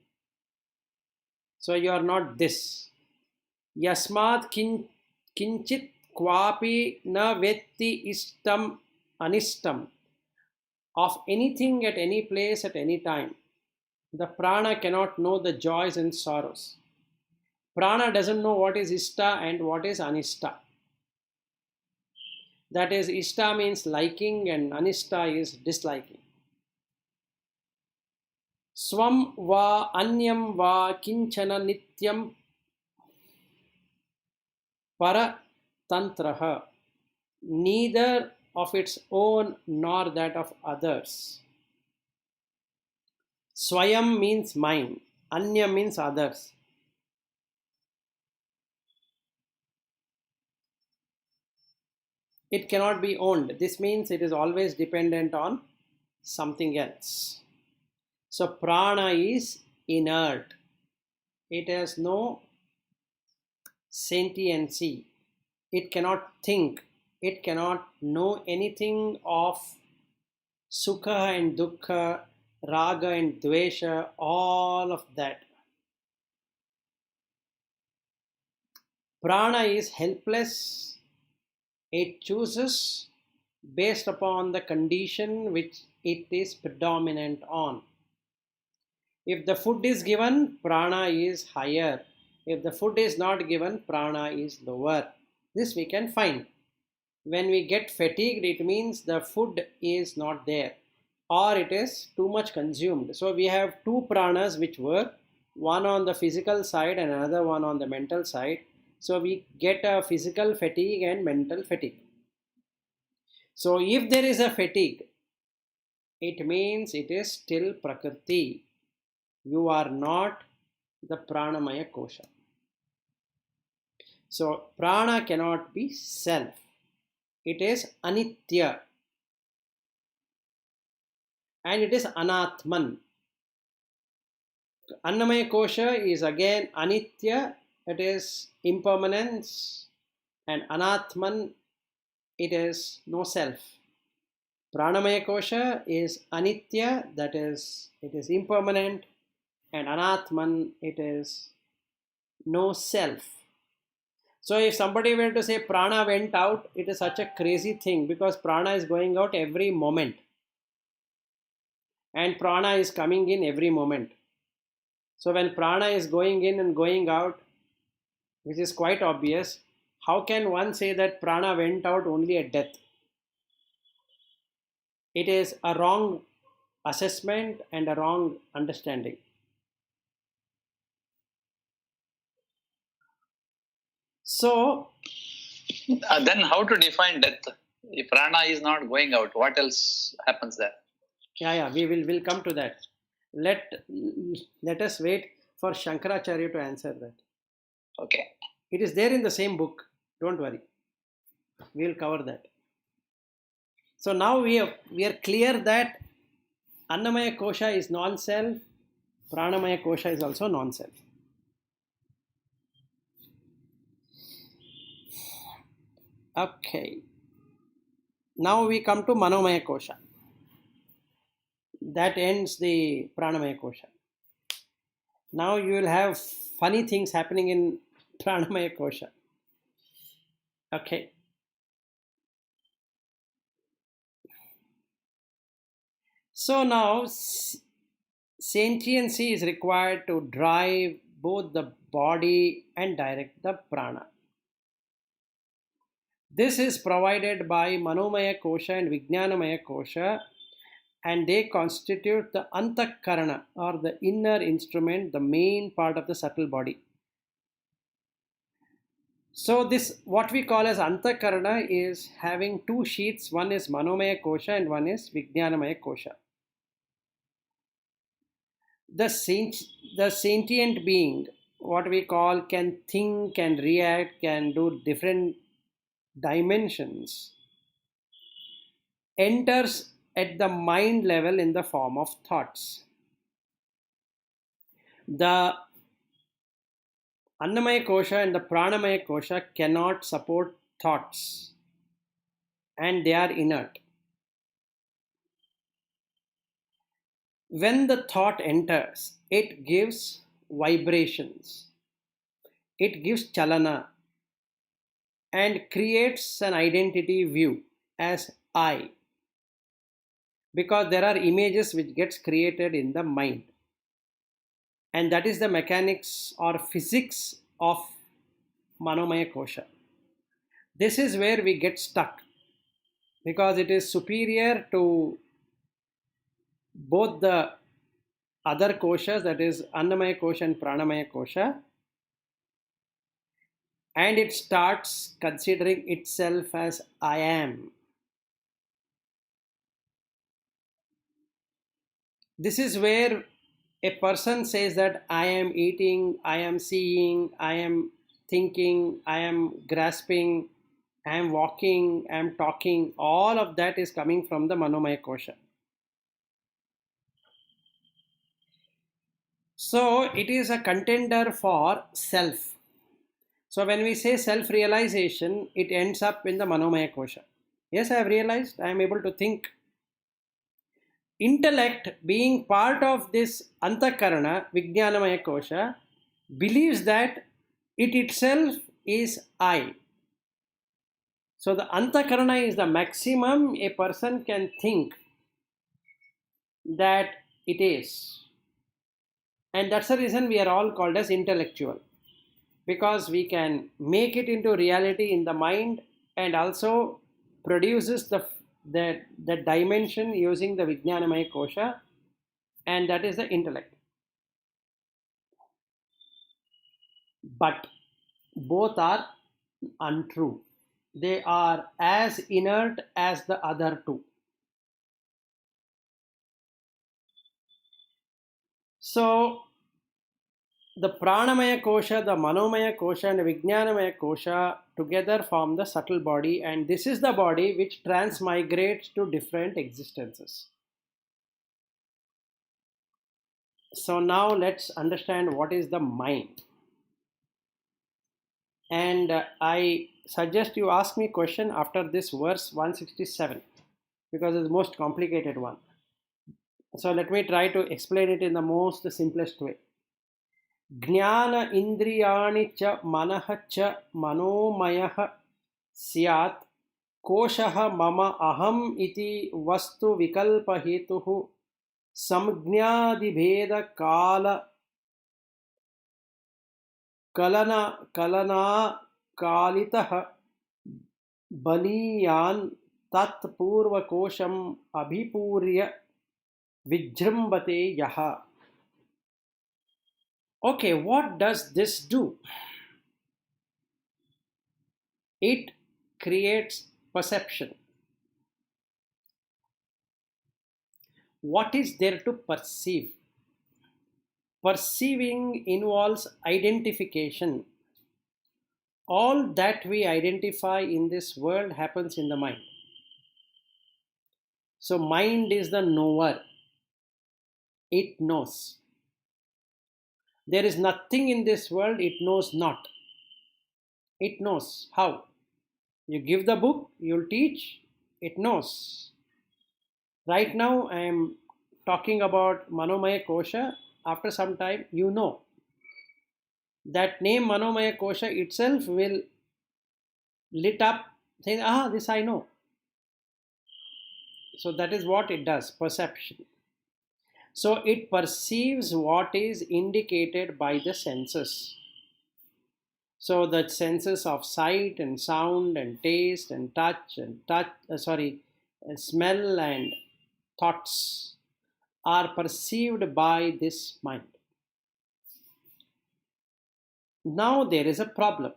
So you are not this. Yasmat kinchit kwapi na vetti istam anistam. Of anything at any place at any time, the prana cannot know the joys and sorrows. Prana doesn't know what is ishta and what is anishta. That is, ishta means liking and anishta is disliking. Swam va anyam va kinchana nityam paratantraha. Neither of its own nor that of others. Swayam means mine, anya means others. It cannot be owned. This means it is always dependent on something else. So prana is inert. It has no sentiency. It cannot think. It cannot know anything of sukha and dukkha, raga and dvesha, all of that. Prana is helpless. It chooses based upon the condition which it is predominant on. If the food is given, prana is higher. If the food is not given, prana is lower. This we can find. When we get fatigued, it means the food is not there, or it is too much consumed. So we have two pranas which work, one on the physical side and another one on the mental side. So we get a physical fatigue and mental fatigue. So if there is a fatigue, it means it is still Prakriti. You are not the Pranamaya Kosha. So prana cannot be self. It is anitya. And it is anatman. Annamaya Kosha is again anitya. It is impermanence. And anatman, it is no self. Pranamaya kosha is anitya, that is, it is impermanent, and anatman, it is no self. So if somebody were to say prana went out, it is such a crazy thing because prana is going out every moment and prana is coming in every moment. So when prana is going in and going out, which is quite obvious, how can one say that prana went out only at death? It is a wrong assessment and a wrong understanding. So, Then how to define death? If prana is not going out, what else happens there? we'll come to that. Let us wait for Shankaracharya to answer that. Okay. It is there in the same book. Don't worry. We'll cover that. So now we are clear that Annamaya Kosha is non-self, Pranamaya Kosha is also non-self. Okay. Now we come to Manomaya Kosha. That ends the Pranamaya Kosha. Now you will have funny things happening in Pranamaya Kosha. Okay. So now sentiency is required to drive both the body and direct the prana. This is provided by Manomaya Kosha and Vijnanamaya Kosha, and they constitute the Antakarana or the inner instrument, the main part of the subtle body. So this, what we call as Antakarana, is having two sheets. One is Manomaya Kosha and one is Vijnanamaya Kosha. The sentient being, what we call, can think, can react, can do different dimensions, enters at the mind level in the form of thoughts. The Annamaya Kosha and the Pranamaya Kosha cannot support thoughts and they are inert. When the thought enters, it gives vibrations, it gives chalana, and creates an identity view as I, because there are images which gets created in the mind, and that is the mechanics or physics of Manomaya Kosha. This is where we get stuck because it is superior to both the other koshas, that is Annamaya Kosha and Pranamaya Kosha, and it starts considering itself as I am. This is where a person says that I am eating, I am seeing, I am thinking, I am grasping, I am walking, I am talking. All of that is coming from the Manomaya Kosha. So it is a contender for self. So when we say self-realization, it ends up in the Manomaya Kosha. Yes, I have realized, I am able to think. Intellect, being part of this Antakarana, Vijnanamaya Kosha, believes that it itself is I. So the Antakarana is the maximum a person can think that it is. And that's the reason we are all called as intellectual. Because we can make it into reality in the mind and also produces the dimension using the Vijnanamaya Kosha, and that is the intellect. But both are untrue. They are as inert as the other two. So the Pranamaya Kosha, the Manomaya Kosha and the Vijnanamaya Kosha together form the subtle body, and this is the body which transmigrates to different existences. So now let's understand what is the mind. And I suggest you ask me a question after this verse 167. because it's the most complicated one. So let me try to explain it in the most simplest way. Jnana indriyani cha manah cha manomayah syat koshah mama aham iti vastu vikalpa hetuhu samgnadibheda kala kalana kalitah baliyan tat purva kosham abhipurya vijrambate yaha. Okay, what does this do? It creates perception. What is there to perceive? Perceiving involves identification. All that we identify in this world happens in the mind. So mind is the knower. It knows. There is nothing in this world it knows not. It knows. How? You give the book, you'll teach, it knows. Right now I am talking about Manomaya Kosha. After some time, you know. That name Manomaya Kosha itself will lit up saying, this I know. So that is what it does, perception. So it perceives what is indicated by the senses. So the senses of sight and sound and taste and smell and thoughts are perceived by this mind. Now there is a problem.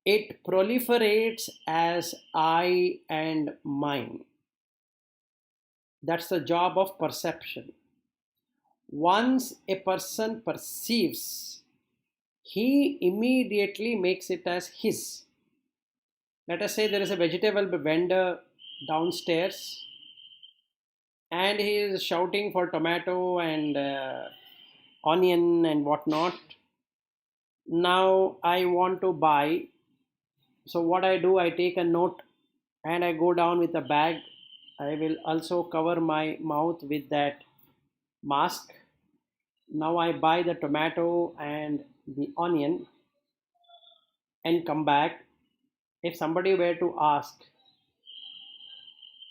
It proliferates as I and mine. That's the job of perception. Once a person perceives, he immediately makes it as his. Let us say there is a vegetable vendor downstairs and he is shouting for tomato and onion and whatnot. Now I want to buy. So what I do, I take a note and I go down with a bag. I will also cover my mouth with that mask. Now I buy the tomato and the onion and come back. If somebody were to ask,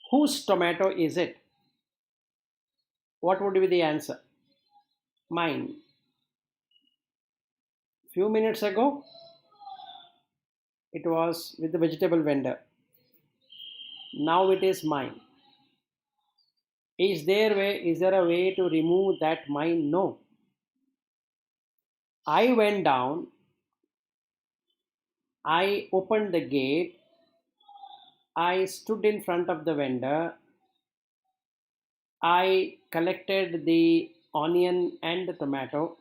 whose tomato is it? What would be the answer? Mine. Few minutes ago, it was with the vegetable vendor. Now it is mine. Is there a way to remove that mine? No. I went down, I opened the gate, I stood in front of the vendor, I collected the onion and the tomato,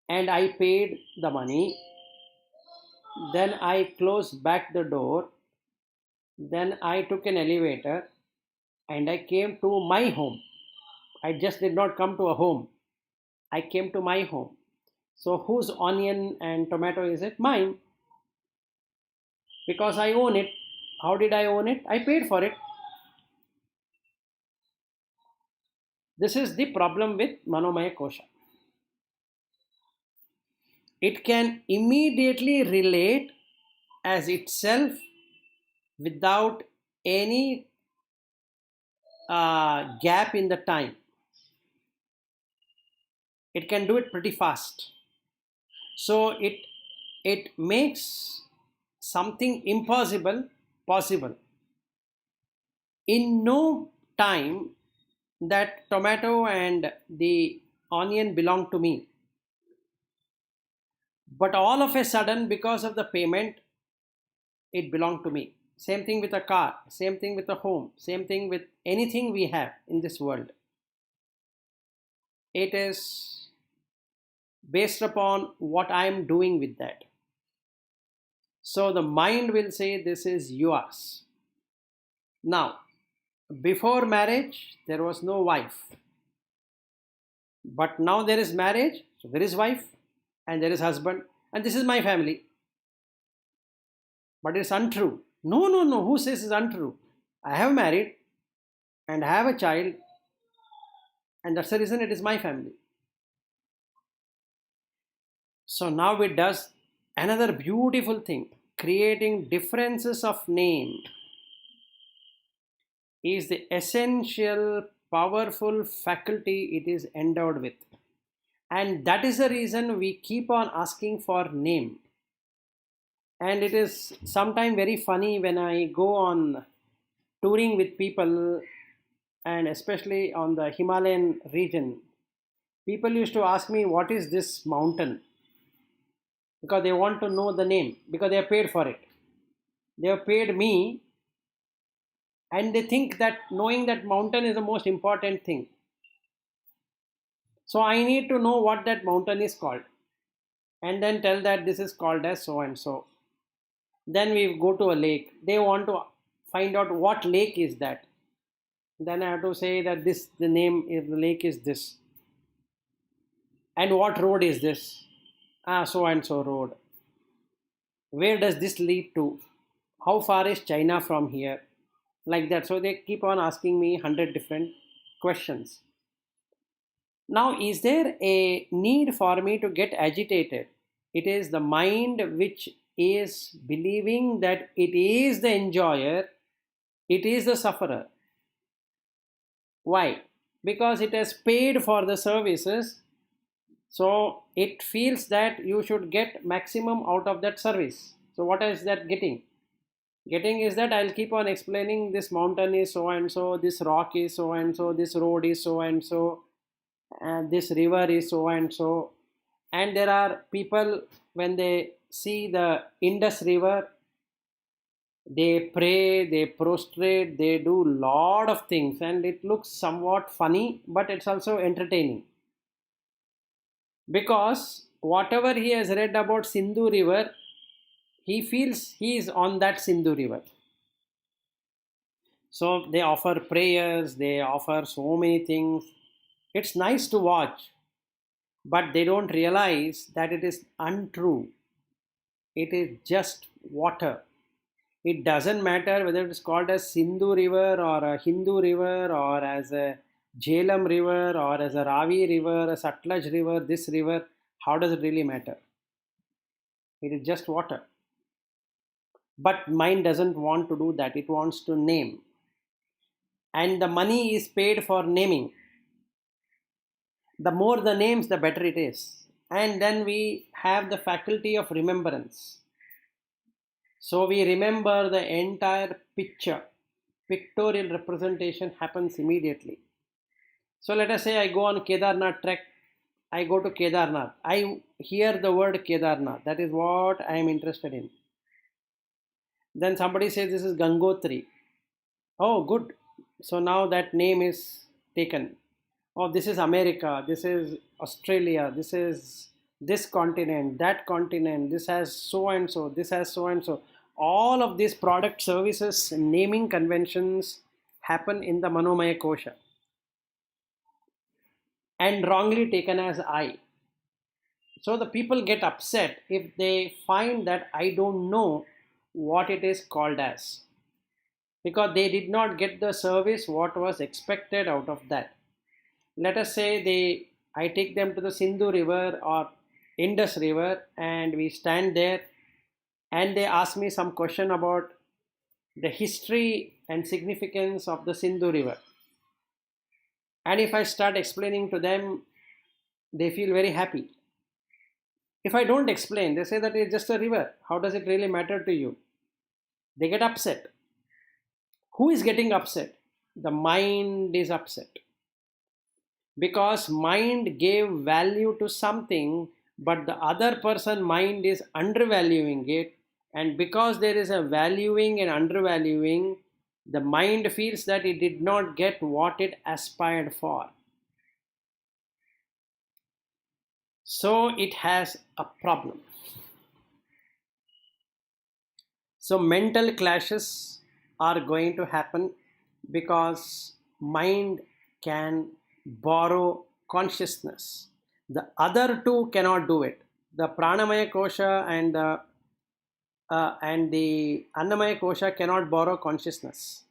and I paid the money. Then I closed back the door. Then I took an elevator and I came to my home. I just did not come to a home. I came to my home. So whose onion and tomato is it? Mine. Because I own it. How did I own it? I paid for it. This is the problem with Manomaya Kosha. It can immediately relate as itself without any gap in the time. It can do it pretty fast. So it makes something impossible possible. In no time that tomato and the onion belong to me. But all of a sudden, because of the payment, it belonged to me. Same thing with a car, same thing with a home, same thing with anything we have in this world. It is based upon what I am doing with that. So the mind will say this is yours. Now, before marriage, there was no wife. But now there is marriage, so there is wife and there is husband, and this is my family. But it's untrue. No. Who says it's untrue? I have married and I have a child, and that's the reason it is my family. So now it does another beautiful thing. Creating differences of name is the essential, powerful faculty it is endowed with. And that is the reason we keep on asking for name. And it is sometimes very funny when I go on touring with people, and especially on the Himalayan region. People used to ask me, what is this mountain? Because they want to know the name, because they have paid for it. They have paid me, and they think that knowing that mountain is the most important thing. So I need to know what that mountain is called, and then tell that this is called as so and so. Then we go to a lake. They want to find out what lake is that. Then I have to say that the name of the lake is this. And what road is this? So and so road. Where does this lead to? How far is China from here? Like that. So they keep on asking me 100 different questions. Now, is there a need for me to get agitated? It is the mind which is believing that it is the enjoyer, it is the sufferer. Why? Because it has paid for the services, so it feels that you should get maximum out of that service. So what is that getting? Getting is that I'll keep on explaining this mountain is so and so, this rock is so and so, this road is so and so, and this river is so and so. And there are people, when they see the Indus River, they pray, they prostrate, they do lot of things, and it looks somewhat funny, but it's also entertaining. Because whatever he has read about Sindhu River, he feels he is on that Sindhu River. So they offer prayers, they offer so many things. It's nice to watch, but they don't realize that it is untrue. It is just water. It doesn't matter whether it is called as Sindhu River or a Hindu River or as a Jhelum River or as a Ravi River, a Sutlej River, this river. How does it really matter? It is just water. But mind doesn't want to do that. It wants to name. And the money is paid for naming. The more the names, the better it is. And then we have the faculty of remembrance. So we remember the entire picture. Pictorial representation happens immediately. So let us say I go on Kedarnath trek. I go to Kedarnath. I hear the word Kedarnath. That is what I am interested in. Then somebody says this is Gangotri. Oh, good. So now that name is taken. Oh, this is America. This is Australia. This is this continent, that continent. This has so and so. This has so and so. All of these product services naming conventions happen in the Manomaya Kosha and wrongly taken as I. So the people get upset if they find that I don't know what it is called as, because they did not get the service what was expected out of that. Let us say I take them to the Sindhu River or Indus River, and we stand there and they ask me some question about the history and significance of the Sindhu River. And if I start explaining to them, they feel very happy. If I don't explain, they say that it's just a river. How does it really matter to you? They get upset. Who is getting upset? The mind is upset. Because mind gave value to something, but the other person mind is undervaluing it. And because there is a valuing and undervaluing, the mind feels that it did not get what it aspired for. So it has a problem. So mental clashes are going to happen because mind can borrow consciousness. The other two cannot do it. The Pranamaya Kosha and the Annamaya Kosha cannot borrow consciousness.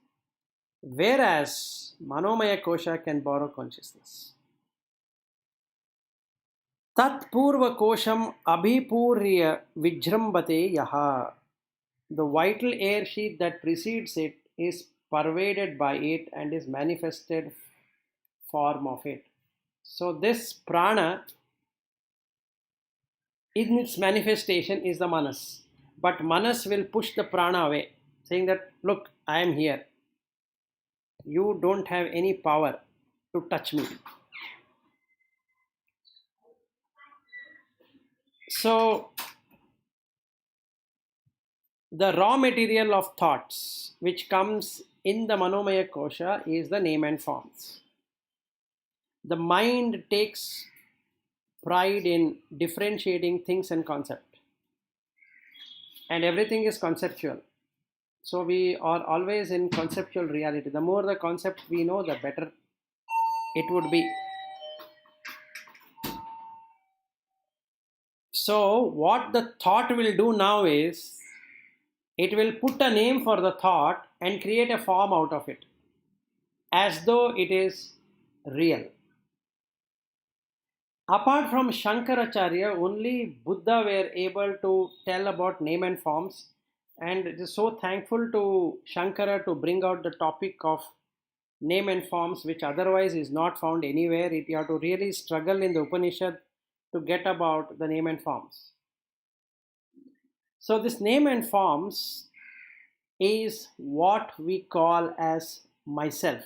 whereas Manomaya Kosha can borrow consciousness. Tat Purva Kosham Abhipurya Vijrambate Yaha. The vital air sheath that precedes it is pervaded by it and is manifested form of it. So this prana in its manifestation is the manas. But manas will push the prana away, saying that, look, I am here. You don't have any power to touch me. So the raw material of thoughts which comes in the Manomaya Kosha is the name and forms. The mind takes pride in differentiating things and concept, and everything is conceptual. So we are always in conceptual reality. The more the concept we know, the better it would be. So what the thought will do now is, it will put a name for the thought and create a form out of it, as though it is real. Apart from Shankaracharya, only Buddha were able to tell about name and forms, and it is so thankful to Shankara to bring out the topic of name and forms, which otherwise is not found anywhere. You have to really struggle in the Upanishad to get about the name and forms. So this name and forms is what we call as myself.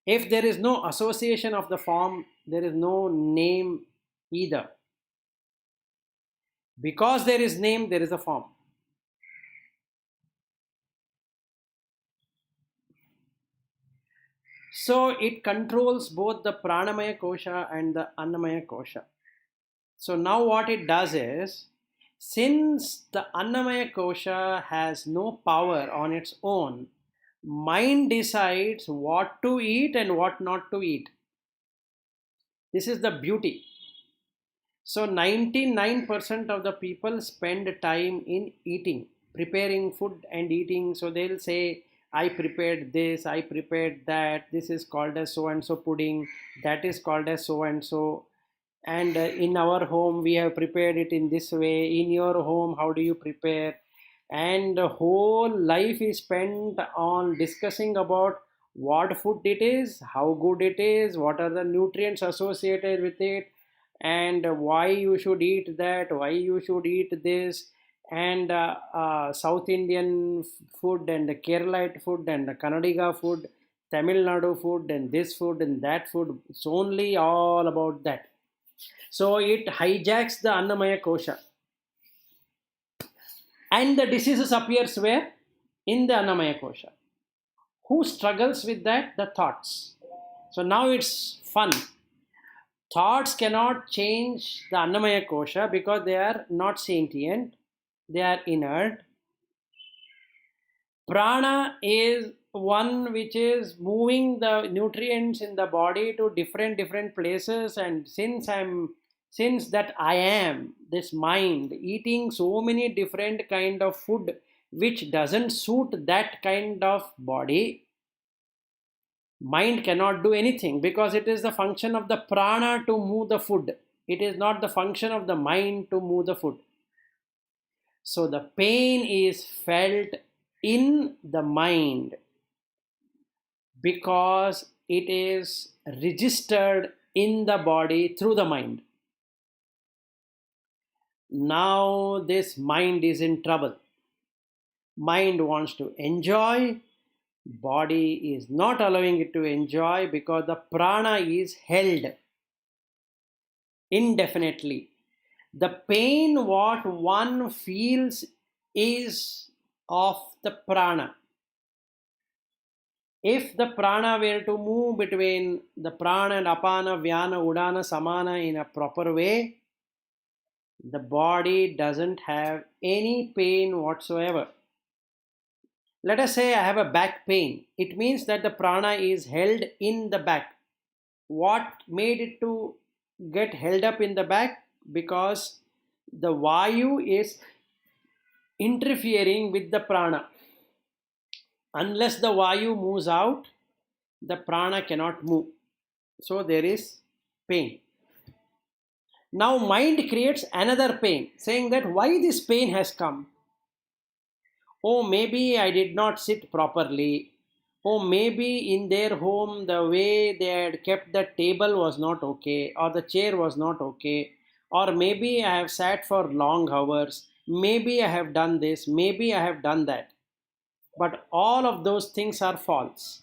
If there is no association of the form, there is no name either. Because there is name, there is a form. So it controls both the Pranamaya Kosha and the Annamaya Kosha. So now what it does is, since the Annamaya Kosha has no power on its own, mind decides what to eat and what not to eat. This is the beauty. So 99% of the people spend time in eating, preparing food and eating. So they'll say, I prepared this, I prepared that, this is called as so and so pudding, that is called as so and so. And in our home we have prepared it in this way. In your home, how do you prepare? And the whole life is spent on discussing about what food it is, how good it is, what are the nutrients associated with it, and why you should eat that, why you should eat this, and South Indian food and the Keralite food and the Kannadiga food, Tamil Nadu food and this food and that food. It's only all about that. So it hijacks the Annamaya Kosha. And the diseases appears where? In the Annamaya Kosha. Who struggles with that? The thoughts. So now it's fun. Thoughts cannot change the Annamaya Kosha because they are not sentient, they are inert. Prana is one which is moving the nutrients in the body to different places, and since that I am this mind eating so many different kind of food which doesn't suit that kind of body, mind cannot do anything because it is the function of the prana to move the food. It is not the function of the mind to move the food. So the pain is felt in the mind because it is registered in the body through the mind. Now this mind is in trouble. Mind wants to enjoy, body is not allowing it to enjoy because the prana is held indefinitely. The pain what one feels is of the prana. If the prana were to move between the prana and apana, vyana, udana, samana in a proper way, the body doesn't have any pain whatsoever. Let us say I have a back pain. It means that the prana is held in the back. What made it to get held up in the back? Because the vayu is interfering with the prana. Unless the Vayu moves out, the prana cannot move. So there is pain. Now mind creates another pain, saying that why this pain has come? Oh, maybe I did not sit properly. Oh, maybe in their home the way they had kept the table was not okay, or the chair was not okay, or maybe I have sat for long hours, maybe I have done this, maybe I have done that. But all of those things are false.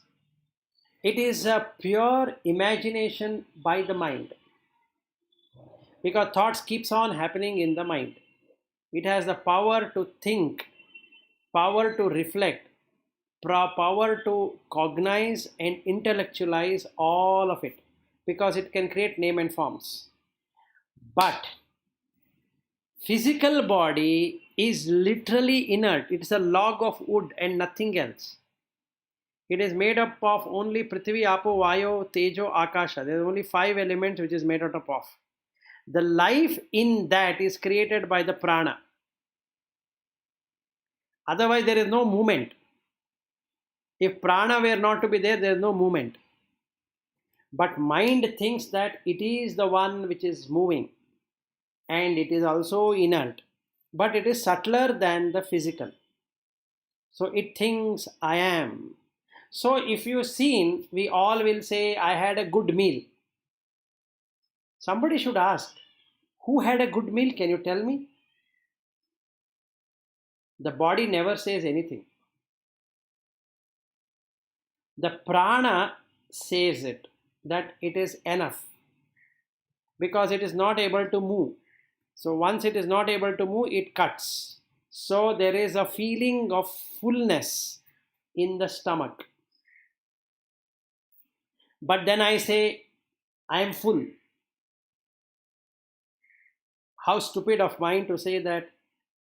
It is a pure imagination by the mind, because thoughts keeps on happening in the mind. It has the power to think, power to reflect, power to cognize and intellectualize all of it, because it can create name and forms. But physical body is literally inert. It's a log of wood and nothing else. It is made up of only Prithvi, Apo, Vayu, Tejo, Akasha. There are only 5 elements which is made out of. The life in that is created by the prana. Otherwise, there is no movement. If prana were not to be there, there is no movement. But mind thinks that it is the one which is moving, and it is also inert. But it is subtler than the physical. So it thinks I am. So if you've seen, we all will say, I had a good meal. Somebody should ask, who had a good meal? Can you tell me? The body never says anything. The prana says it, that it is enough, because it is not able to move. So once it is not able to move, it cuts. So there is a feeling of fullness in the stomach. But then I say, I am full. How stupid of mine to say that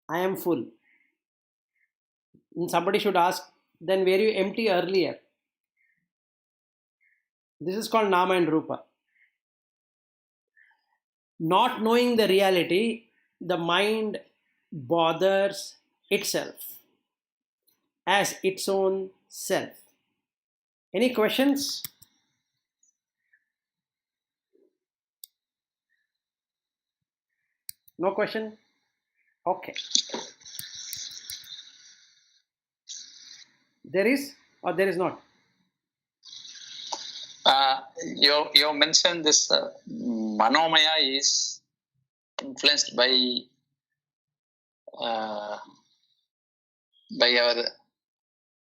I am full. And somebody should ask, then were you empty earlier? This is called Nama and Rupa. Not knowing the reality, the mind bothers itself as its own self. Any questions? No question? Okay. There is or there is not? You mentioned this manomaya is influenced by our,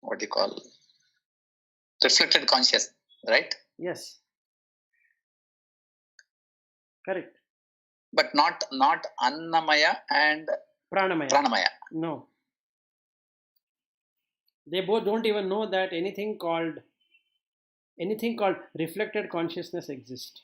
what do you call, reflected consciousness, right? Yes. Correct. But not annamaya and pranamaya. No. They both don't even know that anything called reflected consciousness exists.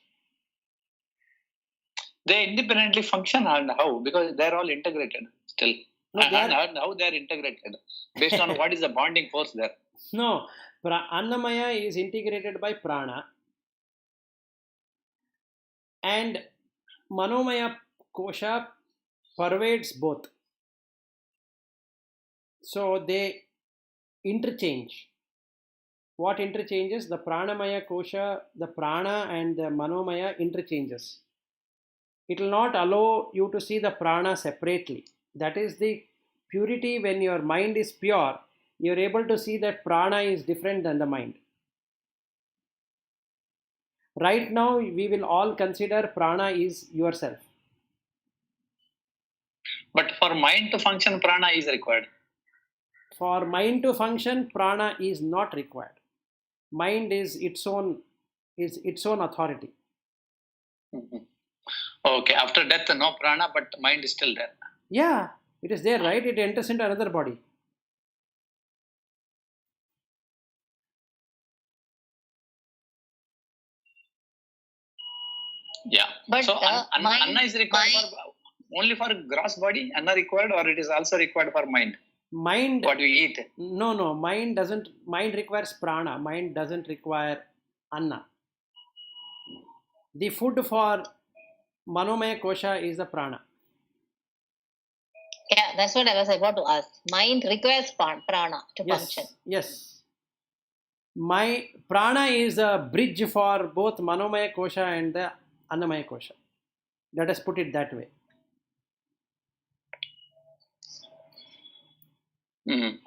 They independently function, and how? Because they're all integrated still. No, and how they are integrated based on what is the bonding force there. No, Annamaya is integrated by prana, and Manomaya kosha pervades both. So they interchange. What interchanges? The Pranamaya kosha, the prana and the Manomaya interchanges. It will not allow you to see the prana separately. That is the purity. When your mind is pure, you are able to see that prana is different than the mind. Right now, we will all consider prana is yourself. But for mind to function, prana is required. For mind to function, prana is not required. Mind is its own authority. Mm-hmm. Okay, after death, no prana, but mind is still there. Yeah, it is there, right? It enters into another body. Yeah. But so Anna is required only for gross body, Anna required, or it is also required for mind? Mind. What we eat? No. Mind doesn't. Mind requires prana. Mind doesn't require Anna. The food for Manomaya kosha is the prana. Yeah, that's what I was about to ask. Mind requires prana to function. Yes. My prana is a bridge for both Manomaya Kosha and the Annamaya Kosha. Let us put it that way.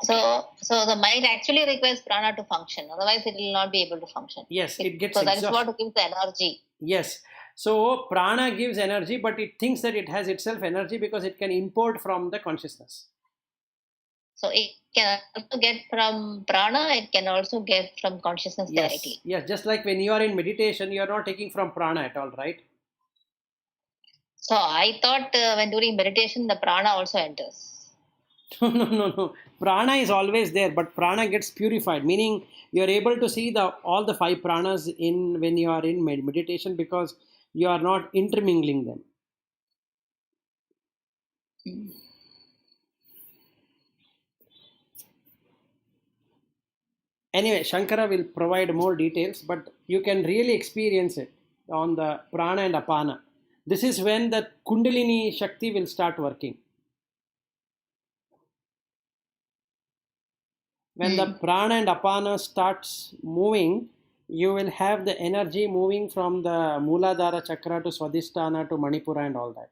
So the mind actually requires prana to function. Otherwise, it will not be able to function. Yes, it gets So that is exhausted. what gives the energy. Yes. So prana gives energy, but it thinks that it has itself energy because it can import from the consciousness. So it can also get from prana. It can also get from consciousness Yes. directly. Yes. Just like when you are in meditation, you are not taking from prana at all, right? So I thought when doing meditation, the prana also enters. No. Prana is always there, but prana gets purified, meaning you are able to see all the five pranas in when you are in meditation because you are not intermingling them. Anyway, Shankara will provide more details, but you can really experience it on the prana and apana. This is when the Kundalini Shakti will start working. When the prana and apana starts moving, you will have the energy moving from the Mooladhara chakra to Swadhisthana to Manipura and all that.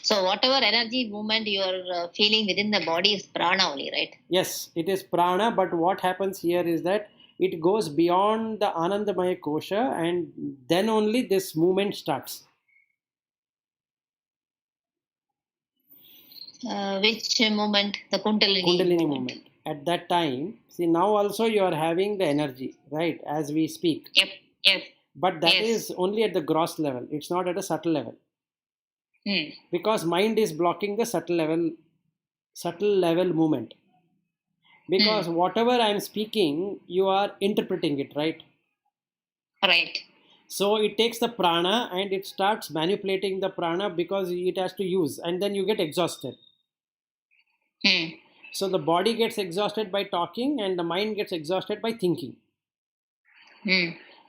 So whatever energy movement you are feeling within the body is prana only, right? Yes, it is prana, but what happens here is that it goes beyond the Anandamaya Kosha and then only this movement starts. Which movement? The Kundalini movement. At that time, see now also you are having the energy, right, as we speak. Yep. But that is only at the gross level. It's not at a subtle level. Because mind is blocking the subtle level movement. Because whatever I am speaking, you are interpreting it, right? Right. So it takes the prana and it starts manipulating the prana because it has to use, and then you get exhausted. So the body gets exhausted by talking and the mind gets exhausted by thinking.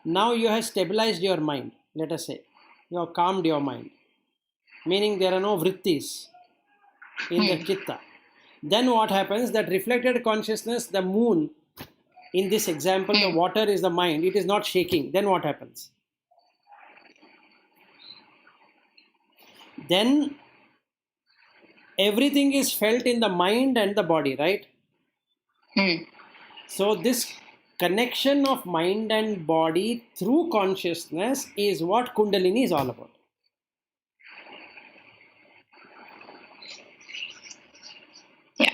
Now you have stabilized your mind, let us say. You have calmed your mind. Meaning there are no vrittis in the chitta. Then what happens? That reflected consciousness, the moon, in this example, the water is the mind. It is not shaking. Then what happens? Then everything is felt in the mind and the body, right? So this connection of mind and body through consciousness is what Kundalini is all about. Yeah.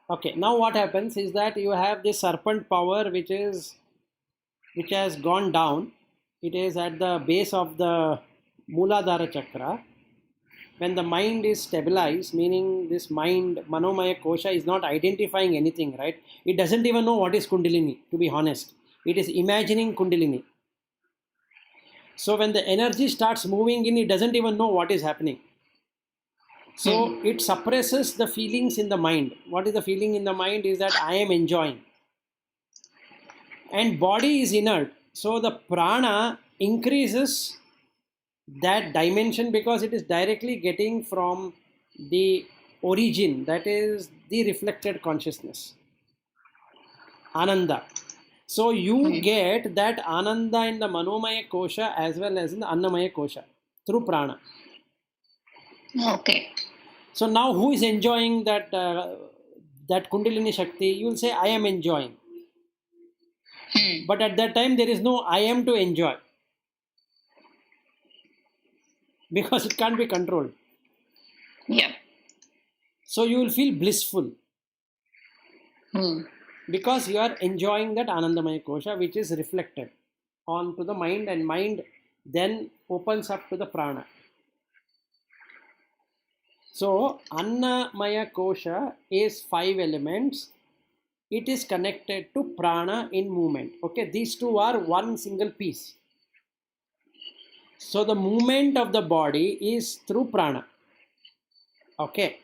Okay, now what happens is that you have this serpent power which has gone down. It is at the base of the Mooladhara chakra. When the mind is stabilized, meaning this mind, Manomaya Kosha, is not identifying anything, right? It doesn't even know what is Kundalini, to be honest. It is imagining Kundalini. So when the energy starts moving in, it doesn't even know what is happening. So it suppresses the feelings in the mind. What is the feeling in the mind is that I am enjoying. And body is inert. So the prana increases that dimension because it is directly getting from the origin, that is the reflected consciousness, Ananda. So you get that Ananda in the Manomaya Kosha as well as in the Annamaya Kosha through prana. Okay. So now who is enjoying that Kundalini Shakti? You will say, I am enjoying. But at that time there is no I am to enjoy. Because it can't be controlled. Yeah. So you will feel blissful. Because you are enjoying that Anandamaya Kosha which is reflected onto the mind, and mind then opens up to the prana. So Annamaya Kosha is 5 elements. It is connected to prana in movement. Okay, these two are one single piece. So the movement of the body is through prana. Okay.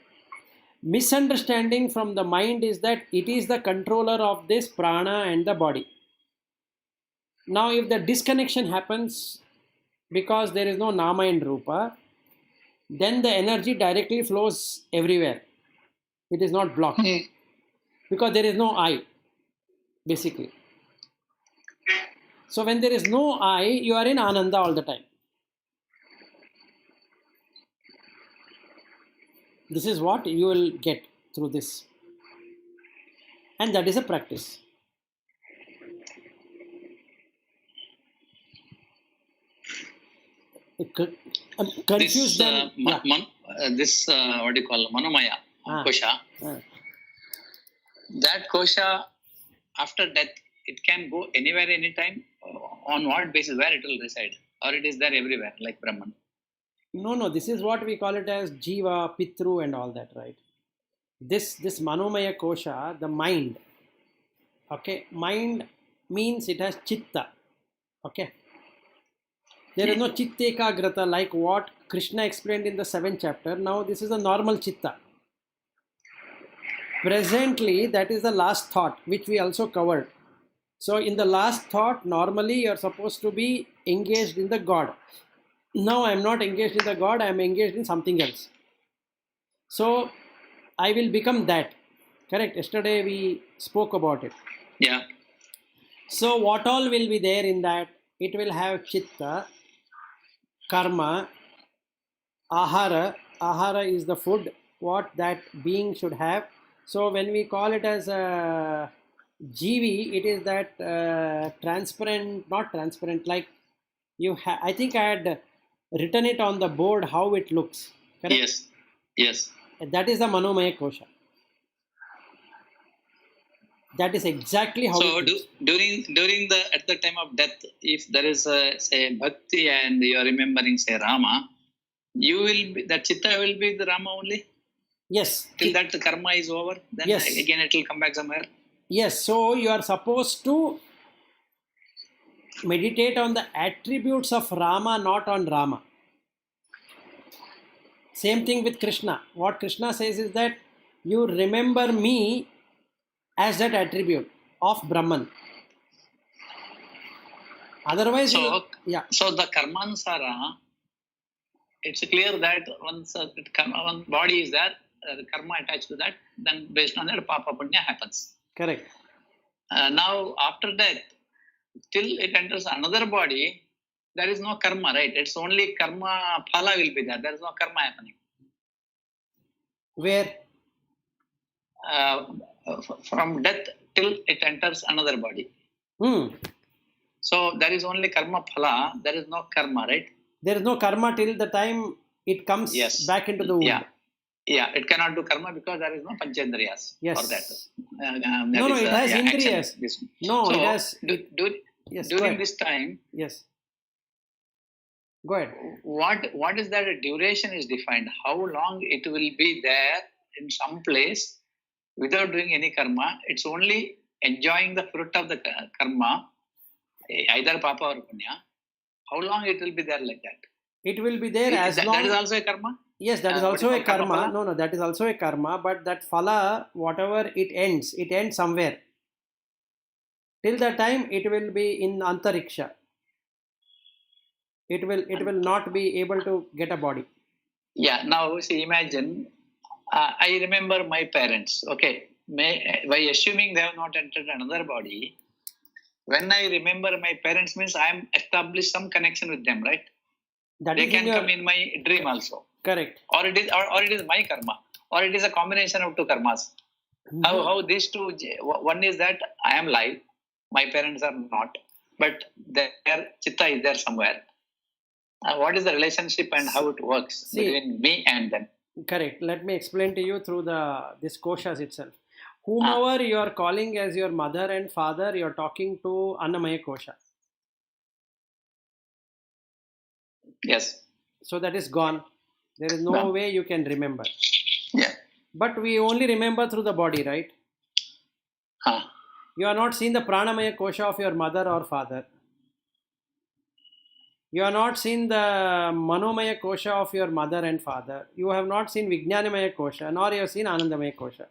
Misunderstanding from the mind is that it is the controller of this prana and the body. Now if the disconnection happens because there is no nama and rupa, then the energy directly flows everywhere. It is not blocked. Because there is no I. basically. So when there is no I, you are in Ananda all the time. This is what you will get through this. And that is a practice. Confuse them. This what do you call Manomaya kosha. That kosha, after death, it can go anywhere, anytime. On what basis? Where it will reside, or it is there everywhere, like Brahman? No. This is what we call it as Jiva, Pitru, and all that, right? This Manomaya kosha, the mind. Okay, mind means it has chitta. Okay. There is no chittekagrata like what Krishna explained in the 7th chapter. Now this is a normal chitta. Presently, that is the last thought, which we also covered. So in the last thought, normally you are supposed to be engaged in the God. Now I am not engaged in the God, I am engaged in something else. So I will become that. Correct? Yesterday we spoke about it. Yeah. So what all will be there in that? It will have chitta, karma, ahara. Ahara is the food, what that being should have. So when we call it as a jivi, it is that transparent, not transparent, like I think I had written it on the board how it looks. Correct? Yes. That is the Manomaya kosha. That is exactly how. So during the at the time of death, if there is say bhakti and you are remembering say Rama, you will be, that chitta will be the Rama only. Yes. Till that the karma is over, then again it will come back somewhere. Yes. So you are supposed to meditate on the attributes of Rama, not on Rama. Same thing with Krishna. What Krishna says is that you remember me as that attribute of Brahman. Otherwise, so the karmanusara, it's clear that once one body is there, the karma attached to that, then based on that papa punya happens. Correct. Now after death, till it enters another body, there is no karma, right? It's only karma phala will be there. There is no karma happening. Where? From death till it enters another body. So there is only karma phala. There is no karma, right? There is no karma till the time it comes back into the womb. Yeah, it cannot do karma because there is no panchendriyas for that. No, it has indriyas. No, so it has. During this time. Yes. Go ahead. What is that duration is defined? How long it will be there in some place without doing any karma? It's only enjoying the fruit of the karma, either papa or punya. How long it will be there like that? It will be there as long. That is also a karma? Yes, that is also a karma. No, that is also a karma. But that phala, whatever it ends somewhere. Till the time it will be in antariksha. It will not be able to get a body. Yeah. Now see, imagine. I remember my parents. Okay, by assuming they have not entered another body, when I remember my parents means I am established some connection with them, right? They can come in my dream also. Correct. Or it is my karma, or it is a combination of two karmas. How these two? One is that I am live, my parents are not, but their chitta is there somewhere. What is the relationship and how it works between me and them? Correct. Let me explain to you through this koshas itself. Whomever you are calling as your mother and father, you are talking to Annamaya kosha. Yes. So that is gone. There is no way you can remember. Yeah. But we only remember through the body, right? You are not seen the pranamaya kosha of your mother or father. You have not seen the manomaya kosha of your mother and father. You have not seen vijnanamaya kosha, nor you have seen anandamaya kosha.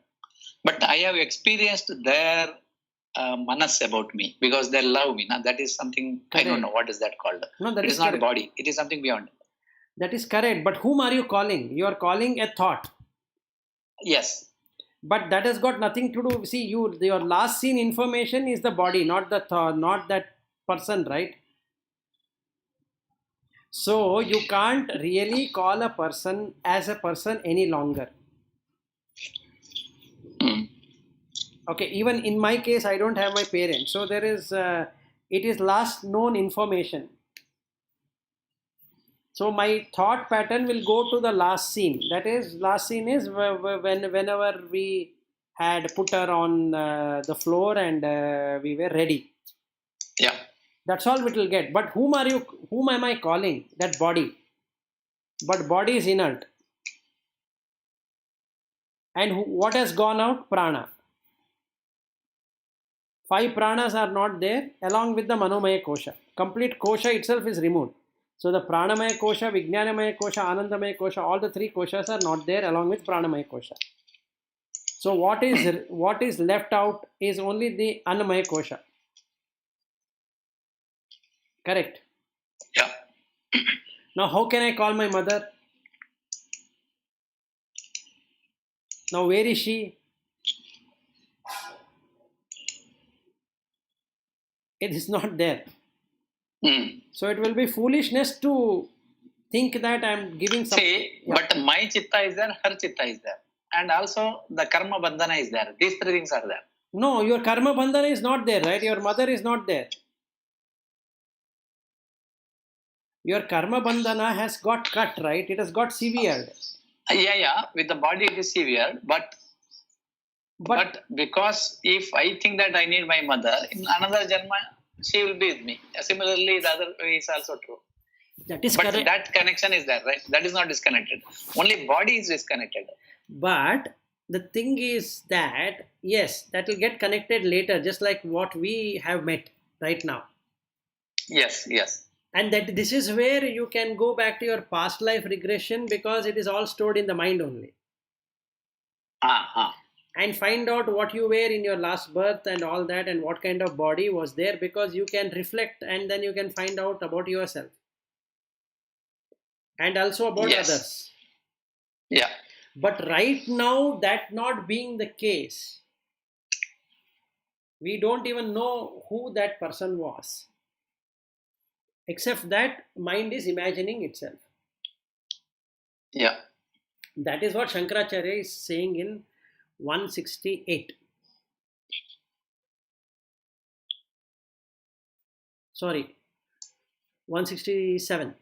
But I have experienced their manas about me because they love me. Now that is something, correct. I don't know what is that called. No, that it is not correct. A body. It is something beyond. That is correct. But whom are you calling? You are calling a thought. Yes. But that has got nothing to do. See, your last seen information is the body, not the not that person, right? So you can't really call a person as a person any longer. Okay, even in my case, I don't have my parents, so there is it is last known information. So my thought pattern will go to the last scene. That is, last scene is whenever we had put her on the floor and we were ready. Yeah. That's all it will get. But whom am I calling? That body. But body is inert. And what has gone out? Prana. 5 pranas are not there along with the Manomaya Kosha. Complete Kosha itself is removed. So the Pranamaya Kosha, Vijnanamaya Kosha, Anandamaya Kosha, all the 3 koshas are not there along with Pranamaya Kosha. So what is left out is only the Annamaya Kosha. Correct? Yeah. Now how can I call my mother? Now where is she? It is not there. So it will be foolishness to think that I am giving some. See, but my chitta is there, her chitta is there. And also the karma bandhana is there. These 3 things are there. No, your karma bandhana is not there, right? Your mother is not there. Your karma bandhana has got cut, right? It has got severed. Yeah. With the body it is severed, but because if I think that I need my mother, in another janma, she will be with me. Similarly, the other way is also true. That is but correct. That connection is there, right? That is not disconnected. Only body is disconnected. But the thing is that, yes, that will get connected later, just like what we have met right now. Yes. And that this is where you can go back to your past life regression, because it is all stored in the mind only. And find out what you were in your last birth and all that, and what kind of body was there, because you can reflect and then you can find out about yourself and also about others. Yeah. But right now, that not being the case, we don't even know who that person was, except that mind is imagining itself. Yeah. That is what Shankaracharya is saying in 168. Sorry, 167.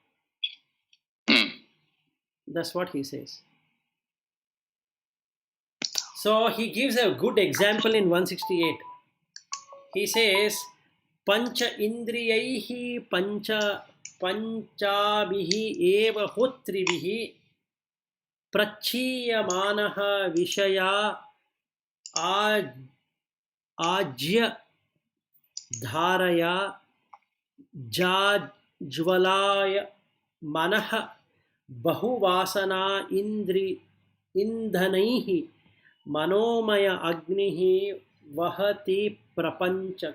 That's what he says. So he gives a good example in 168. He says, Pancha indriyaihi panchabihi eva hotribihi prachiyamanaha vishaya ajya dharaya jajvalaya manaha bahuvasana indhanaihi manomaya agnihi vahati prapancham.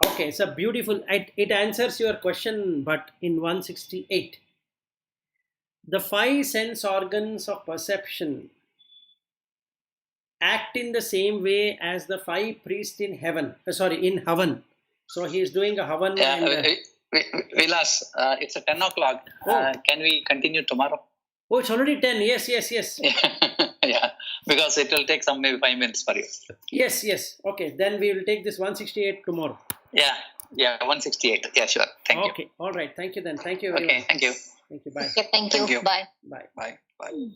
Okay, it's a beautiful, it answers your question, but in 168. The 5 sense organs of perception act in the same way as the 5 priests in heaven. In Havan. So he is doing a Havan. Vilas, it's 10 o'clock. Can we continue tomorrow? Oh, it's already 10. Yes. Yeah, because it will take maybe 5 minutes for you. Yes. Okay, then we will take this 168 tomorrow. Yeah, 168. Yeah, sure. Thank you. Okay, all right. Thank you then. Thank you, everyone. Okay, thank you. Thank you. Bye. Okay, thank you. Bye. Bye. Bye.